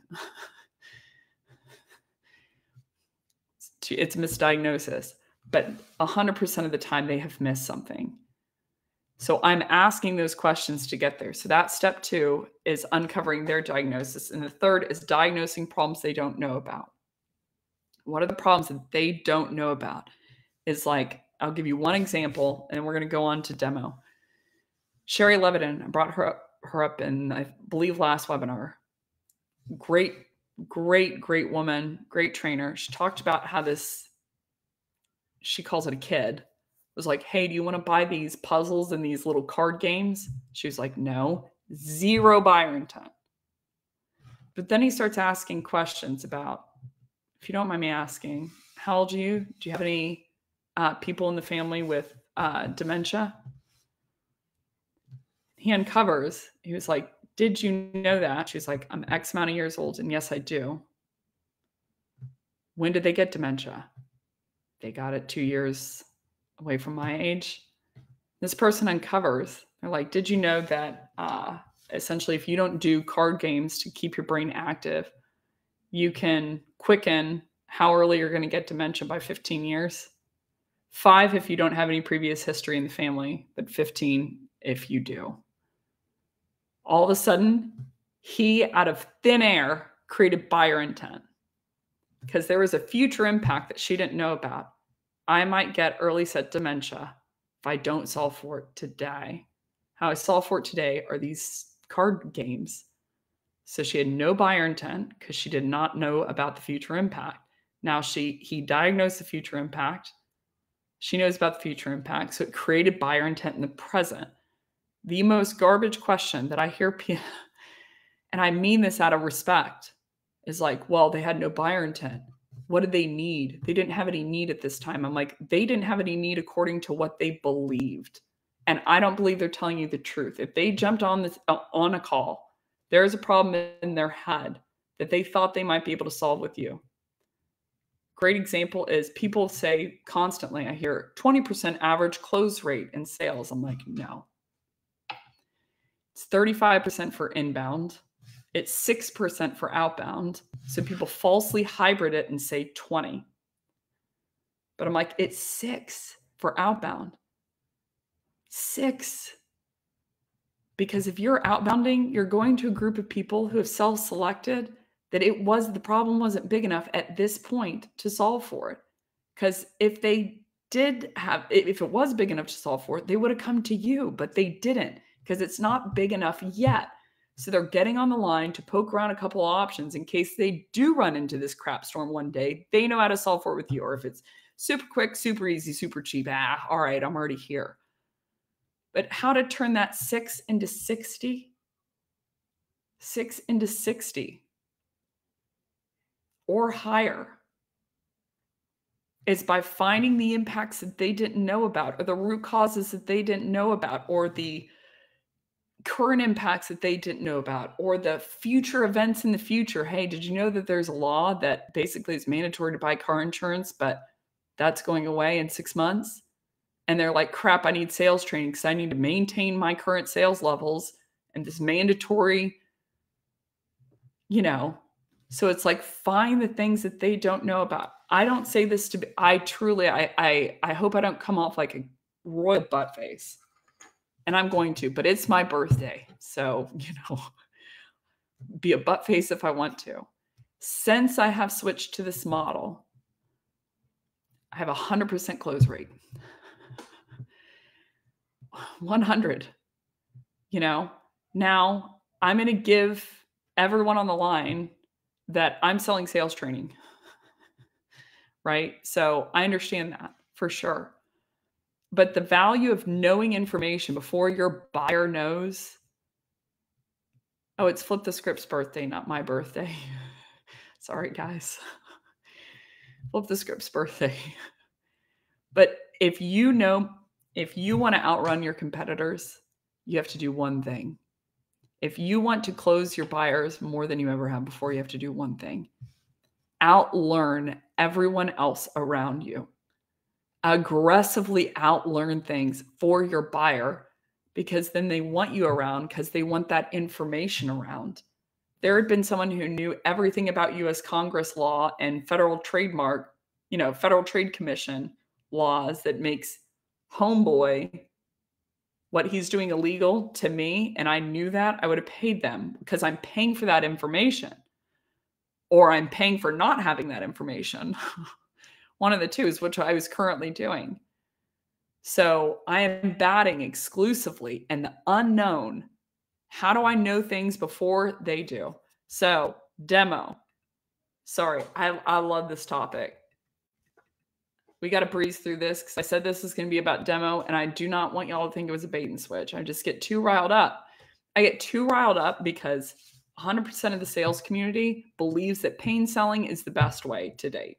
It's a misdiagnosis. But 100% of the time they have missed something. So I'm asking those questions to get there. So that step 2 is uncovering their diagnosis. And the third is diagnosing problems they don't know about. What are the problems that they don't know about? is like, I'll give you one example and we're going to go on to demo. Sherry Levitin, I brought her up in, I believe, last webinar. Great woman, great trainer. She talked about how this, she calls it a kid, was like, hey, do you want to buy these puzzles and these little card games? She was like, no, zero buyer intent. But then he starts asking questions about, if you don't mind me asking, how old are you? Do you have any people in the family with dementia? He uncovers, he was like, did you know that? She's like, I'm X amount of years old. And yes, I do. When did they get dementia? They got it 2 years away from my age. This person uncovers, they're like, did you know that essentially if you don't do card games to keep your brain active, you can quicken how early you're going to get dementia by 15 years? 5 if you don't have any previous history in the family, but 15 if you do. All of a sudden, he, out of thin air, created buyer intent because there was a future impact that she didn't know about. I might get early set dementia if I don't solve for it today. How I solve for it today are these card games. So she had no buyer intent because she did not know about the future impact. Now he diagnosed the future impact. She knows about the future impact. So it created buyer intent in the present. The most garbage question that I hear, and I mean this out of respect, is like, well, they had no buyer intent. What did they need? They didn't have any need at this time. I'm like, they didn't have any need according to what they believed. And I don't believe they're telling you the truth. If they jumped on a call, there's a problem in their head that they thought they might be able to solve with you. Great example is people say constantly, I hear 20% average close rate in sales. I'm like, no. It's 35% for inbound. It's 6% for outbound. So people falsely hybrid it and say 20. But I'm like, it's 6 for outbound. 6. Because if you're outbounding, you're going to a group of people who have self-selected that the problem wasn't big enough at this point to solve for it. Because if it was big enough to solve for it, they would have come to you, but they didn't because it's not big enough yet. So they're getting on the line to poke around a couple of options in case they do run into this crap storm one day. They know how to solve for it with you. Or if it's super quick, super easy, super cheap, all right, I'm already here. But how to turn that 6 into 60? 6 into 60 or higher is by finding the impacts that they didn't know about, or the root causes that they didn't know about, or the current impacts that they didn't know about, or the future events in the future. Hey, did you know that there's a law that basically is mandatory to buy car insurance, but that's going away in 6 months? And they're like, crap, I need sales training because I need to maintain my current sales levels and this mandatory, So it's like, find the things that they don't know about. I don't say this to be, I hope I don't come off like a royal butt face. And I'm going to, but it's my birthday. So, be a butt face if I want to. Since I have switched to this model, I have 100% close rate. 100. Now I'm going to give everyone on the line that I'm selling sales training, right? So I understand that for sure. But the value of knowing information before your buyer knows, oh, it's Flip the Script's birthday, not my birthday. Sorry, guys. Flip the Script's birthday. But if you want to outrun your competitors, you have to do one thing. If you want to close your buyers more than you ever have before, you have to do one thing. Outlearn everyone else around you. Aggressively outlearn things for your buyer, because then they want you around because they want that information around. There had been someone who knew everything about U.S. Congress law and Federal Trade Commission laws that makes homeboy what he's doing illegal to me, and I knew that, I would have paid them because I'm paying for that information, or I'm paying for not having that information, One of the two is what I was currently doing. So I am batting exclusively in the unknown. How do I know things before they do? So demo. Sorry, I love this topic. We got to breeze through this because I said this is going to be about demo, and I do not want y'all to think it was a bait and switch. I just get too riled up. I get too riled up because 100% of the sales community believes that pain selling is the best way to date.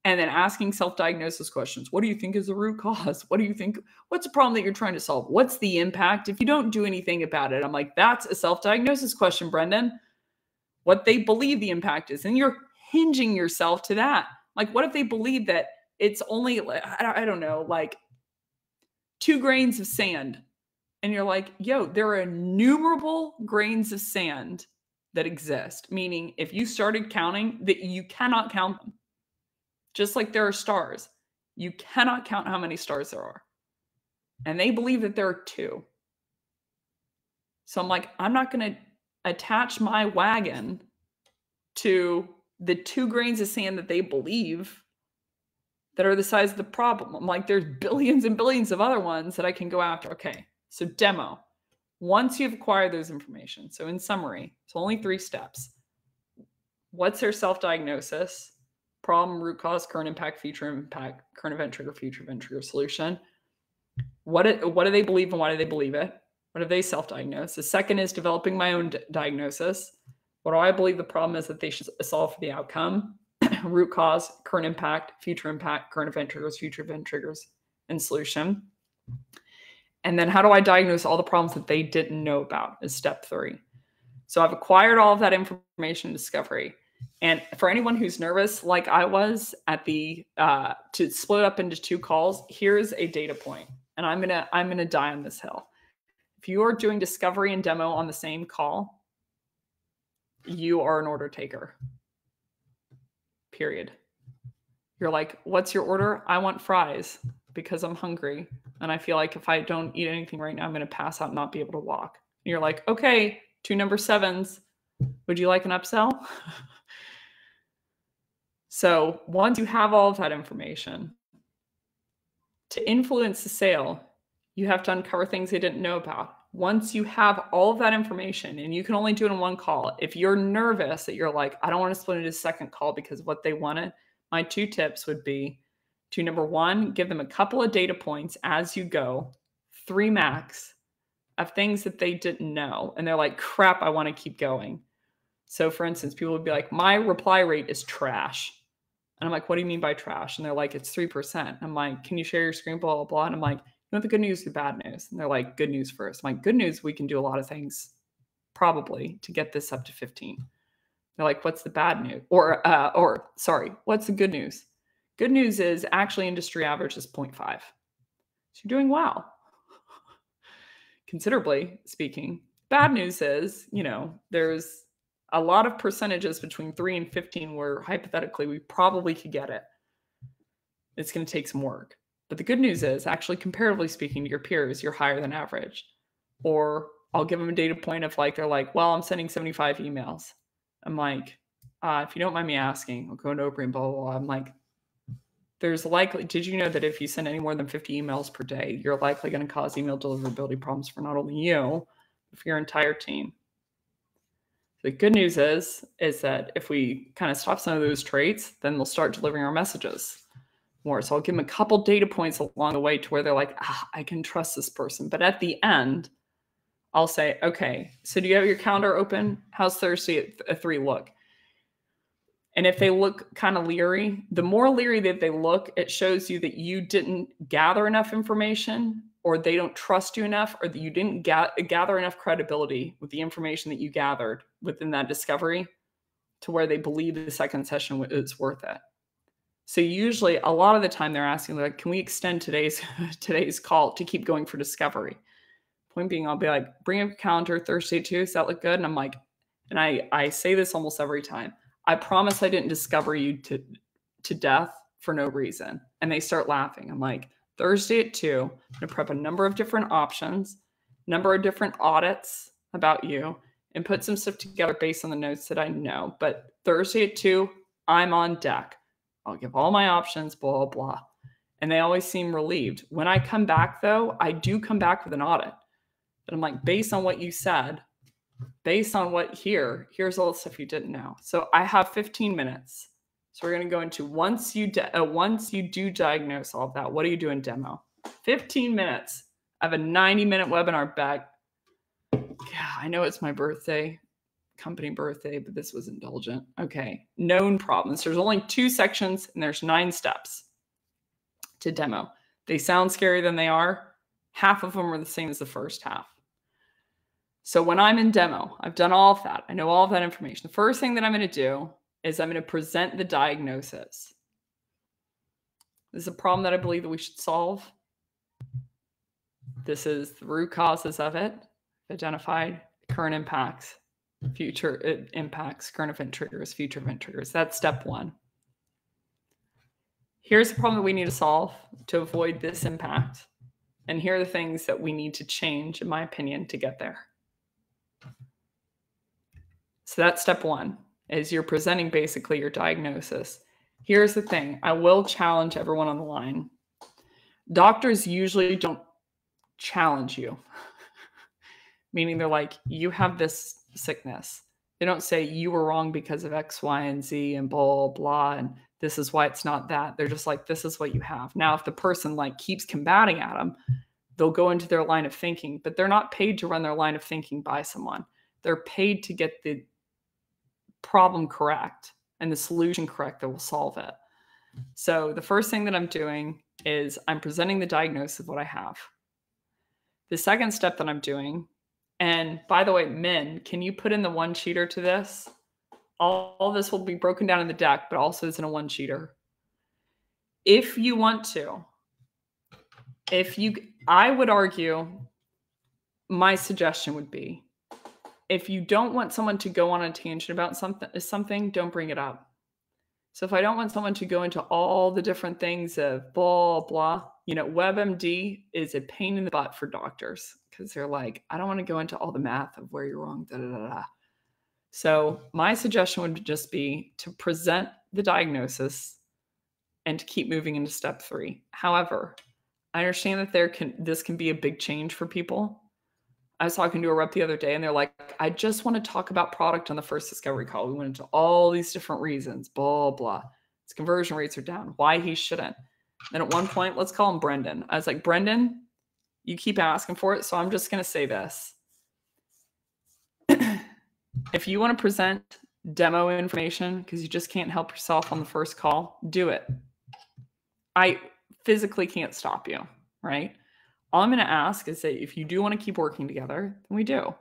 And then asking self-diagnosis questions. What do you think is the root cause? What do you think? What's the problem that you're trying to solve? What's the impact? If you don't do anything about it, I'm like, that's a self-diagnosis question, Brendan. What they believe the impact is. And you're hinging yourself to that. Like, what if they believe that it's only, I don't know, like 2 grains of sand? And you're like, yo, there are innumerable grains of sand that exist. Meaning, if you started counting, that you cannot count them. Just like there are stars. You cannot count how many stars there are. And they believe that there are 2. So I'm like, I'm not going to attach my wagon to the 2 grains of sand that they believe that are the size of the problem. I'm like, there's billions and billions of other ones that I can go after. Okay, so demo. Once you've acquired those information, so in summary, it's only 3 steps. What's their self-diagnosis? Problem, root cause, current impact, future impact, current event trigger, future event trigger, solution. What do they believe and why do they believe it? What have they self-diagnosed? The second is developing my own diagnosis. What do I believe the problem is that they should solve for the outcome? Root cause, current impact, current event triggers, future event triggers, and solution. And then how do I diagnose all the problems that they didn't know about is step 3. So I've acquired all of that information discovery. And for anyone who's nervous, like I was at the to split up into 2 calls, here's a data point, and I'm gonna die on this hill. If you are doing discovery and demo on the same call, you are an order taker. Period. You're like, what's your order? I want fries because I'm hungry, and I feel like if I don't eat anything right now, I'm gonna pass out and not be able to walk. And you're like, okay, 2 number 7s. Would you like an upsell? So once you have all of that information, to influence the sale, you have to uncover things they didn't know about. Once you have all of that information, and you can only do it in 1 call, if you're nervous that you're like, I don't want to split into a second call because of what they wanted, my 2 tips would be to, number 1, give them a couple of data points as you go, 3 max, of things that they didn't know. And they're like, crap, I want to keep going. So for instance, people would be like, my reply rate is trash. And I'm like, what do you mean by trash? And they're like, it's 3%. I'm like, can you share your screen, blah, blah, blah. And I'm like, you want the good news or the bad news? And they're like, good news first. I'm like, good news, we can do a lot of things probably to get this up to 15. They're like, what's the bad news? Or sorry, what's the good news? Good news is actually industry average is 0.5. So you're doing well, considerably speaking. Bad news is, there's a lot of percentages between 3 and 15 where hypothetically we probably could get it. It's going to take some work. But the good news is, actually, comparatively speaking to your peers, you're higher than average. Or I'll give them a data point of like, they're like, well, I'm sending 75 emails. I'm like, if you don't mind me asking, I'll go into Oprah and blah, blah, blah. I'm like, did you know that if you send any more than 50 emails per day, you're likely going to cause email deliverability problems for not only you, but for your entire team? The good news is that if we kind of stop some of those traits, then they'll start delivering our messages more. So I'll give them a couple data points along the way to where they're like, I can trust this person. But at the end, I'll say, okay, so do you have your calendar open? How's Thursday at 3 look? And if they look kind of leery, the more leery that they look, it shows you that you didn't gather enough information, or they don't trust you enough, or that you didn't gather enough credibility with the information that you gathered within that discovery to where they believe the second session is worth it. So usually, a lot of the time, they're asking, like, can we extend today's call to keep going for discovery? Point being, I'll be like, bring up your calendar, Thursday too, does that look good? And I'm like, and I say this almost every time, I promise I didn't discover you to death for no reason. And they start laughing. I'm like, Thursday at 2, I'm going to prep a number of different options, number of different audits about you, and put some stuff together based on the notes that I know. But Thursday at 2, I'm on deck. I'll give all my options, blah, blah. And they always seem relieved. When I come back, though, I do come back with an audit. But I'm like, based on what you said, based on what here's all the stuff you didn't know. So I have 15 minutes. So we're going to go into once you do diagnose all of that, what do you do in demo? 15 minutes. I have a 90-minute webinar back. Yeah, I know it's my birthday, company birthday, but this was indulgent. Okay, known problems. There's only 2 sections and there's 9 steps to demo. They sound scarier than they are. Half of them are the same as the first half. So when I'm in demo, I've done all of that. I know all of that information. The first thing that I'm going to do is I'm going to present the diagnosis. This is a problem that I believe that we should solve. This is the root causes of it, identified, current impacts, future impacts, current event triggers, future event triggers. That's step 1. Here's the problem that we need to solve to avoid this impact. And here are the things that we need to change, in my opinion, to get there. So that's step 1, is you're presenting basically your diagnosis. Here's the thing. I will challenge everyone on the line. Doctors usually don't challenge you, meaning they're like, you have this sickness. They don't say you were wrong because of X, Y, and Z and blah, blah, and this is why it's not that. They're just like, this is what you have. Now, if the person like keeps combating at them, they'll go into their line of thinking, but they're not paid to run their line of thinking by someone. They're paid to get the problem correct and the solution correct that will solve it. So the first thing that I'm doing is I'm presenting the diagnosis of what I have. The second step that I'm doing, and by the way, men, can you put in the 1-sheeter to this? All this will be broken down in the deck, but also is in a 1-sheeter. If you want to, I would argue, my suggestion would be, if you don't want someone to go on a tangent about something, don't bring it up. So if I don't want someone to go into all the different things of blah, blah, WebMD is a pain in the butt for doctors because they're like, I don't want to go into all the math of where you're wrong, da, da, da, da. So my suggestion would just be to present the diagnosis and to keep moving into step 3. However, I understand that this can be a big change for people. I was talking to a rep the other day and they're like, I just want to talk about product on the first discovery call. We went into all these different reasons, blah, blah. His conversion rates are down, why he shouldn't. Then at one point, let's call him Brendan. I was like, Brendan, you keep asking for it, so I'm just going to say this. If you want to present demo information because you just can't help yourself on the first call, do it. I physically can't stop you, right? All I'm going to ask is that if you do want to keep working together, then we do.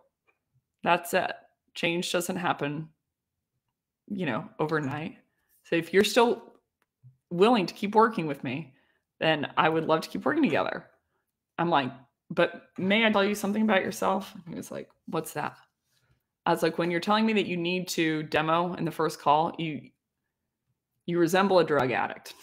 That's it. Change doesn't happen, overnight. So if you're still willing to keep working with me, then I would love to keep working together. I'm like, but may I tell you something about yourself? And he was like, what's that? I was like, when you're telling me that you need to demo in the first call, you resemble a drug addict.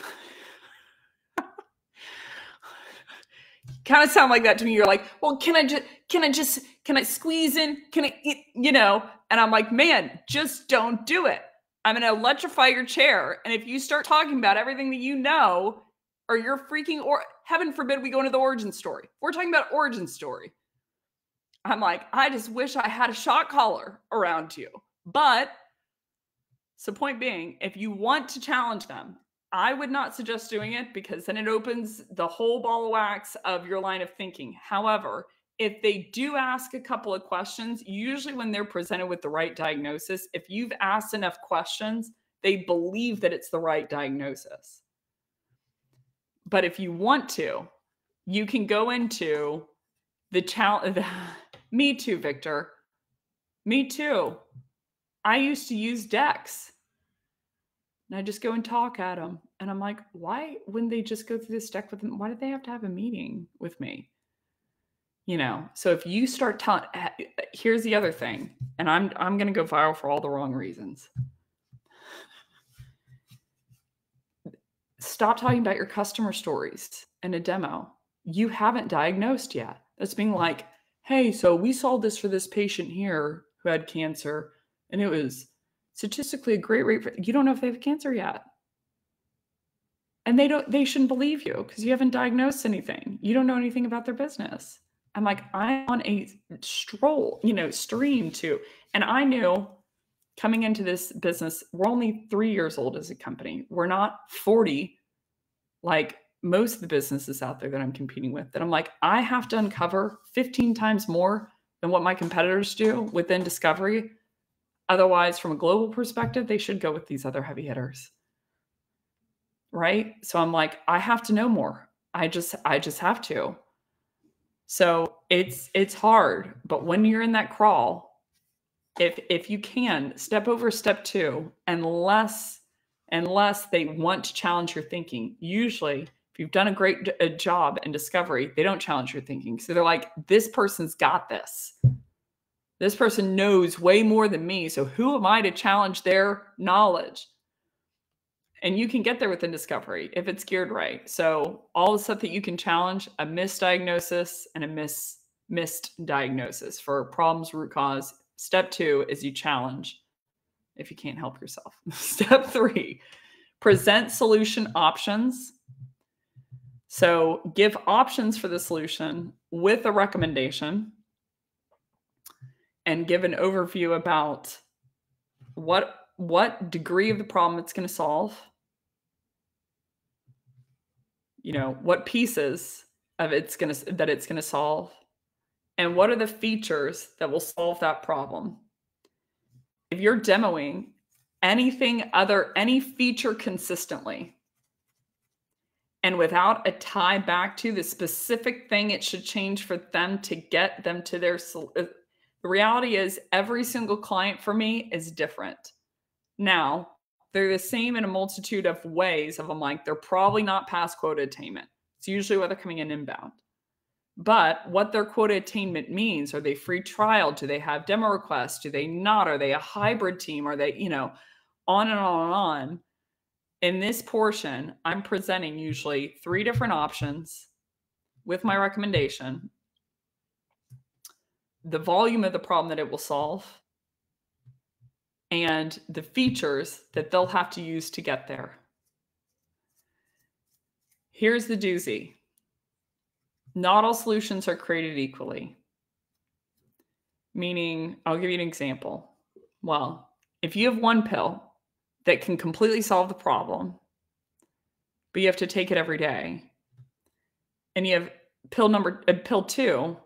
Kind of sound like that to me. You're like, well, can I squeeze in? And I'm like, man, just don't do it. I'm going to electrify your chair. And if you start talking about everything that you know, or you're freaking, or heaven forbid we go into the origin story. We're talking about origin story. I'm like, I just wish I had a shot caller around you. But, so point being, if you want to challenge them, I would not suggest doing it because then it opens the whole ball of wax of your line of thinking. However, if they do ask a couple of questions, usually when they're presented with the right diagnosis, if you've asked enough questions, they believe that it's the right diagnosis. But if you want to, you can go into the challenge. Me too, Victor. Me too. I used to use decks. And I just go and talk at them. And I'm like, why wouldn't they just go through this deck with them? Why did they have to have a meeting with me? So if you start telling, here's the other thing, and I'm going to go viral for all the wrong reasons. Stop talking about your customer stories in a demo. You haven't diagnosed yet. That's being like, hey, so we solved this for this patient here who had cancer, and it was statistically a great rate for, you don't know if they have cancer yet. And they shouldn't believe you because you haven't diagnosed anything. You don't know anything about their business. I'm like, I'm on a stream too. And I knew coming into this business, we're only 3 years old as a company. We're not 40 like most of the businesses out there that I'm competing with, that I'm like, I have to uncover 15 times more than what my competitors do within discovery. Otherwise, from a global perspective, they should go with these other heavy hitters. Right? So I'm like, I have to know more. I just have to. So it's hard, but when you're in that crawl, if you can step over step 2, unless they want to challenge your thinking. Usually, if you've done a great job in discovery, they don't challenge your thinking. So they're like, this person's got this. This person knows way more than me. So who am I to challenge their knowledge? And you can get there within discovery if it's geared right. So all the stuff that you can challenge, a misdiagnosis and a missed diagnosis for problems root cause. Step 2 is you challenge if you can't help yourself. Step 3, present solution options. So give options for the solution with a recommendation and give an overview about what degree of the problem it's going to solve. What pieces of it's going to solve, and what are the features that will solve that problem. If you're demoing any feature consistently and without a tie back to the specific thing it should change for them to get them to their the reality is every single client for me is different. Now, they're the same in a multitude of ways of I'm like, they're probably not past quota attainment. It's usually why they're coming in inbound. But what their quota attainment means, are they free trial? Do they have demo requests? Do they not? Are they a hybrid team? Are they, on and on and on. In this portion, I'm presenting usually 3 different options with my recommendation, the volume of the problem that it will solve, and the features that they'll have to use to get there. Here's the doozy. Not all solutions are created equally. Meaning, I'll give you an example. Well, if you have one pill that can completely solve the problem, but you have to take it every day, and you have pill 2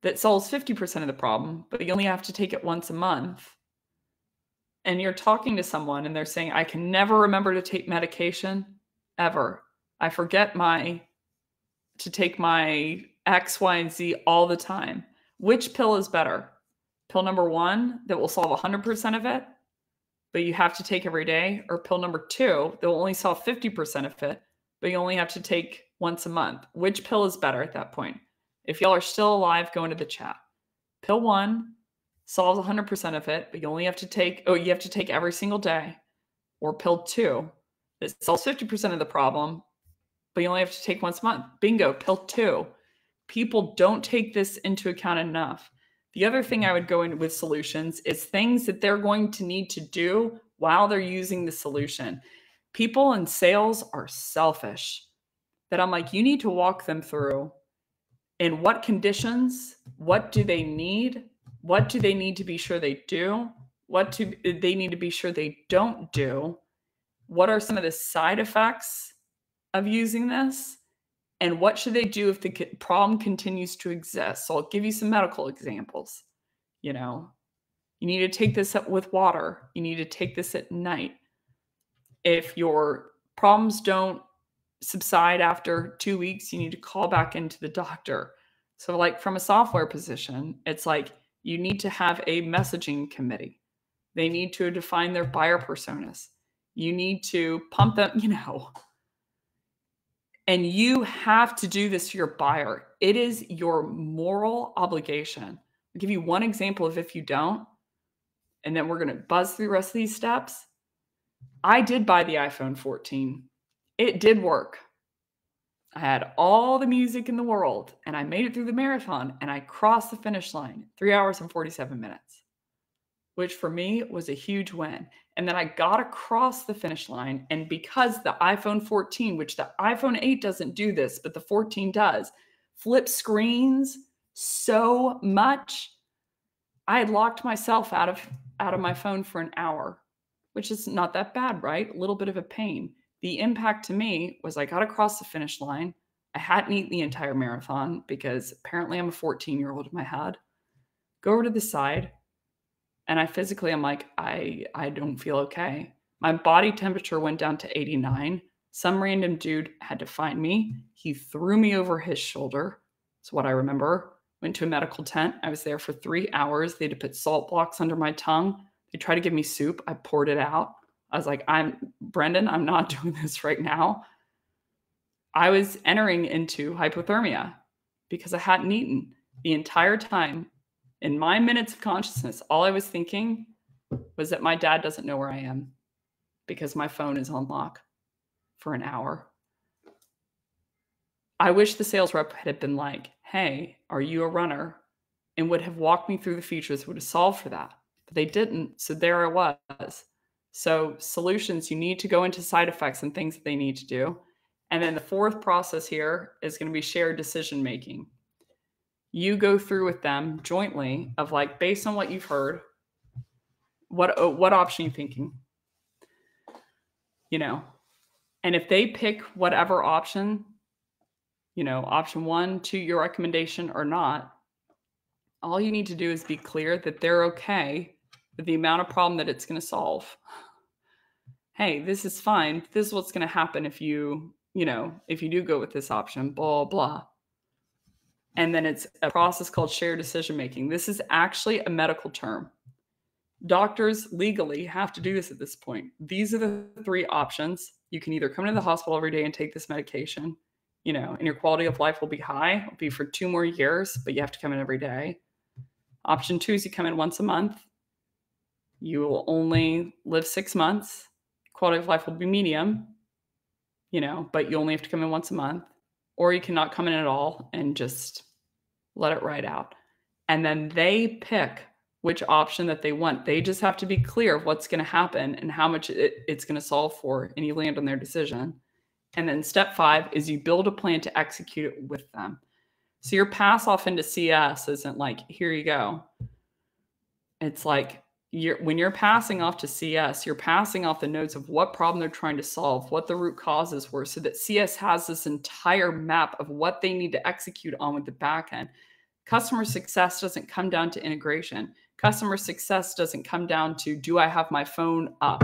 that solves 50% of the problem, but you only have to take it once a month, and you're talking to someone and they're saying, I can never remember to take medication ever. I forget to take my X, Y, and Z all the time. Which pill is better? Pill number 1 that will solve 100% of it, but you have to take every day, or pill number 2 that will only solve 50% of it, but you only have to take once a month? Which pill is better at that point? If y'all are still alive, go into the chat. Pill 1 solves 100% of it, but you only have to take, you have to take every single day. Or pill 2 that solves 50% of the problem, but you only have to take once a month. Bingo, pill 2. People don't take this into account enough. The other thing I would go in with solutions is things that they're going to need to do while they're using the solution. People in sales are selfish. That I'm like, you need to walk them through in what conditions, what do they need, what do they need to be sure they do, what do they need to be sure they don't do, what are some of the side effects of using this, and what should they do if the problem continues to exist. So I'll give you some medical examples. You need to take this up with water. You need to take this at night. If your problems don't subside after 2 weeks, you need to call back into the doctor. So like from a software position, it's like you need to have a messaging committee. They need to define their buyer personas. You need to pump them, and you have to do this to your buyer. It is your moral obligation. I'll give you one example of if you don't, and then we're going to buzz through the rest of these steps. I did buy the iPhone 14. It did work. I had all the music in the world, and I made it through the marathon, and I crossed the finish line, 3 hours and 47 minutes. which for me was a huge win. And then I got across the finish line. And because the iPhone 14, which the iPhone 8 doesn't do this, but the 14 does, flip screens so much, I had locked myself out of my phone for an hour, which is not that bad, right? A little bit of a pain. The impact to me was I got across the finish line. I hadn't eaten the entire marathon because apparently I'm a 14-year-old in my head. Go over to the side, and I'm like, I don't feel okay. My body temperature went down to 89. Some random dude had to find me. He threw me over his shoulder. That's what I remember. Went to a medical tent. I was there for 3 hours. They had to put salt blocks under my tongue. They tried to give me soup. I poured it out. I was like, Brendan, I'm not doing this right now. I was entering into hypothermia because I hadn't eaten the entire time. In my minutes of consciousness, all I was thinking was that my dad doesn't know where I am because my phone is on lock for an hour. I wish the sales rep had been like, hey, are you a runner? And would have walked me through the features, would have solved for that. But they didn't. So there I was. So solutions, you need to go into side effects and things that they need to do. And then the fourth process here is going to be shared decision making. You go through with them jointly of like, based on what you've heard, what option are you thinking? You know, and if they pick whatever option, you know, option 1, 2, your recommendation or not, all you need to do is be clear that they're okay with the amount of problem that it's going to solve. Hey, this is fine. This is what's going to happen if you do go with this option, blah, blah. And then it's a process called shared decision making. This is actually a medical term. Doctors legally have to do this at this point. These are the 3 options. You can either come to the hospital every day and take this medication, you know, and your quality of life will be high. It'll be for 2 more years, but you have to come in every day. Option 2 is you come in once a month. You will only live 6 months. Quality of life will be medium, you know, but you only have to come in once a month. Or you cannot come in at all and just let it ride out. And then they pick which option that they want. They just have to be clear of what's going to happen and how much it's going to solve for, and you land on their decision. And then step 5 is you build a plan to execute it with them. So your pass off into CS isn't like, here you go. It's like when you're passing off to CS, you're passing off the notes of what problem they're trying to solve, what the root causes were, so that CS has this entire map of what they need to execute on with the back end. Customer success doesn't come down to integration. Customer success doesn't come down to, do I have my phone up?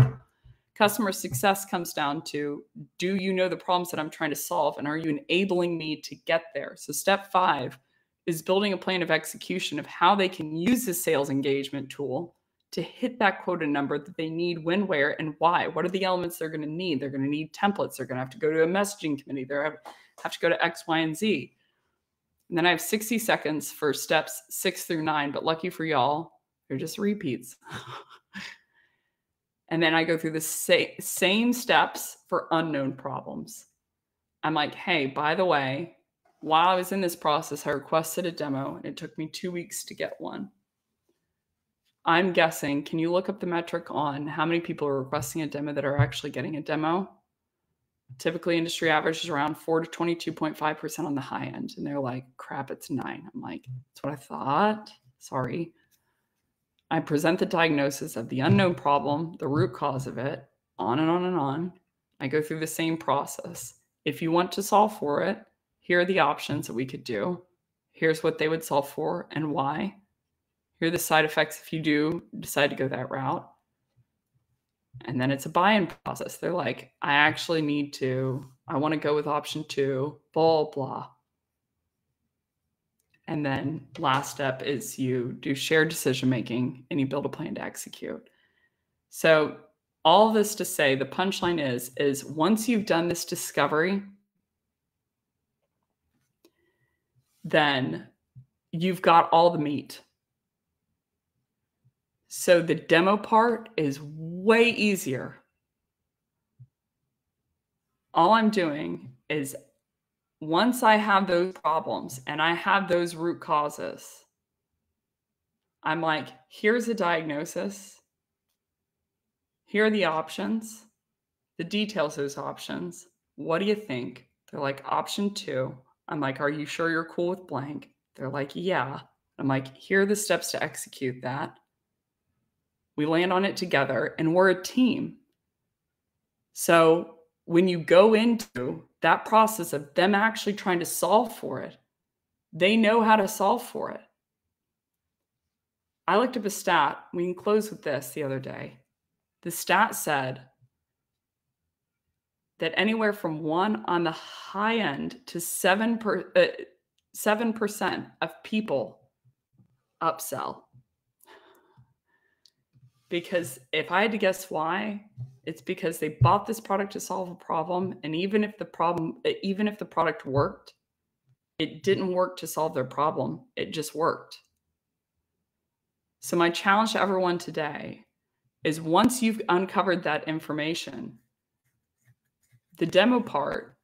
Customer success comes down to, do you know the problems that I'm trying to solve, and are you enabling me to get there? So step 5 is building a plan of execution of how they can use the sales engagement tool to hit that quota number that they need, when, where, and why. What are the elements they're going to need? They're going to need templates. They're going to have to go to a messaging committee. They're have to go to X, Y, and Z. And then I have 60 seconds for steps 6 through 9, but lucky for y'all, they're just repeats. And then I go through the same steps for unknown problems. I'm like, hey, by the way, while I was in this process, I requested a demo, and it took me 2 weeks to get one. I'm guessing, can you look up the metric on how many people are requesting a demo that are actually getting a demo? Typically, industry average is around 4 to 22.5% on the high end. And they're like, crap, it's 9. I'm like, that's what I thought. Sorry. I present the diagnosis of the unknown problem, the root cause of it, on and on and on. I go through the same process. If you want to solve for it, here are the options that we could do. Here's what they would solve for and why. Here are the side effects if you do decide to go that route. And then it's a buy-in process. They're like, I want to go with option 2, blah, blah. And then last step is you do shared decision-making and you build a plan to execute. So all of this to say, the punchline is once you've done this discovery, then you've got all the meat. So the demo part is way easier. All I'm doing is, once I have those problems and I have those root causes, I'm like, here's a diagnosis. Here are the options, the details of those options. What do you think? They're like, option 2. I'm like, are you sure you're cool with blank? They're like, yeah. I'm like, here are the steps to execute that. We land on it together and we're a team. So when you go into that process of them actually trying to solve for it, they know how to solve for it. I looked up a stat. We can close with this the other day. The stat said that anywhere from 1 on the high end to 7% of people upsell. Because if I had to guess why, it's because they bought this product to solve a problem, and even if the product worked, it didn't work to solve their problem. It just worked. So my challenge to everyone today is, once you've uncovered that information, the demo part,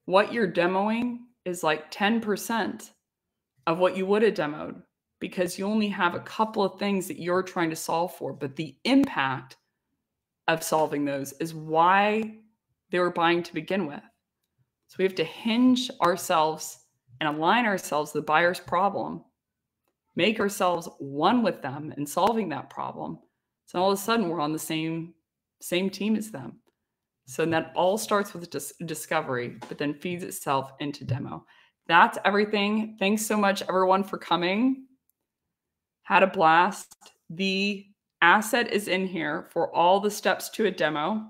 what you're demoing is like 10% of what you would have demoed, because you only have a couple of things that you're trying to solve for, but the impact of solving those is why they were buying to begin with. So we have to hinge ourselves and align ourselves to the buyer's problem, make ourselves one with them in solving that problem. So all of a sudden we're on the same team as them. So that all starts with discovery, but then feeds itself into demo. That's everything. Thanks so much, everyone, for coming. Had a blast. The asset is in here for all the steps to a demo.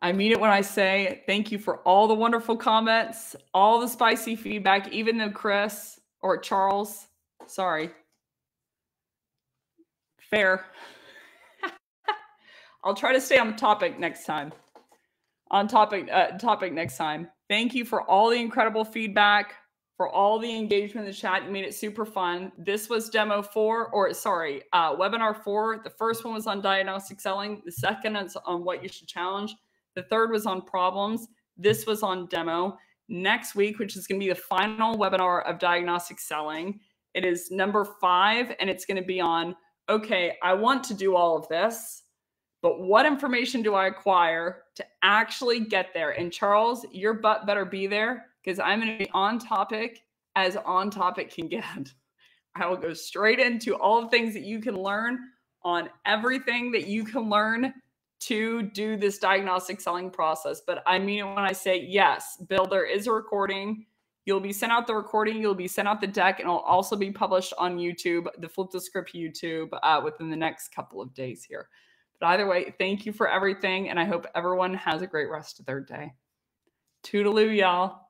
I mean it when I say thank you for all the wonderful comments, all the spicy feedback, even though Chris or Charles, sorry, fair. I'll try to stay on topic next time. Topic next time. Thank you for all the incredible feedback, for all the engagement in the chat. You made it super fun. This was webinar 4. The first one was on diagnostic selling. The second is on what you should challenge. The third was on problems. This was on demo. Next week, which is going to be the final webinar of diagnostic selling, it is number 5, and it's going to be on, okay, I want to do all of this, but what information do I acquire to actually get there? And Charles, your butt better be there, because I'm going to be on topic as on topic can get. I will go straight into all the things that you can learn on everything that you can learn to do this diagnostic selling process. But I mean it when I say, yes, Bill, there is a recording. You'll be sent out the recording. You'll be sent out the deck, and it'll also be published on YouTube, the Flip the Script YouTube, within the next couple of days here. But either way, thank you for everything, and I hope everyone has a great rest of their day. Toodaloo, y'all.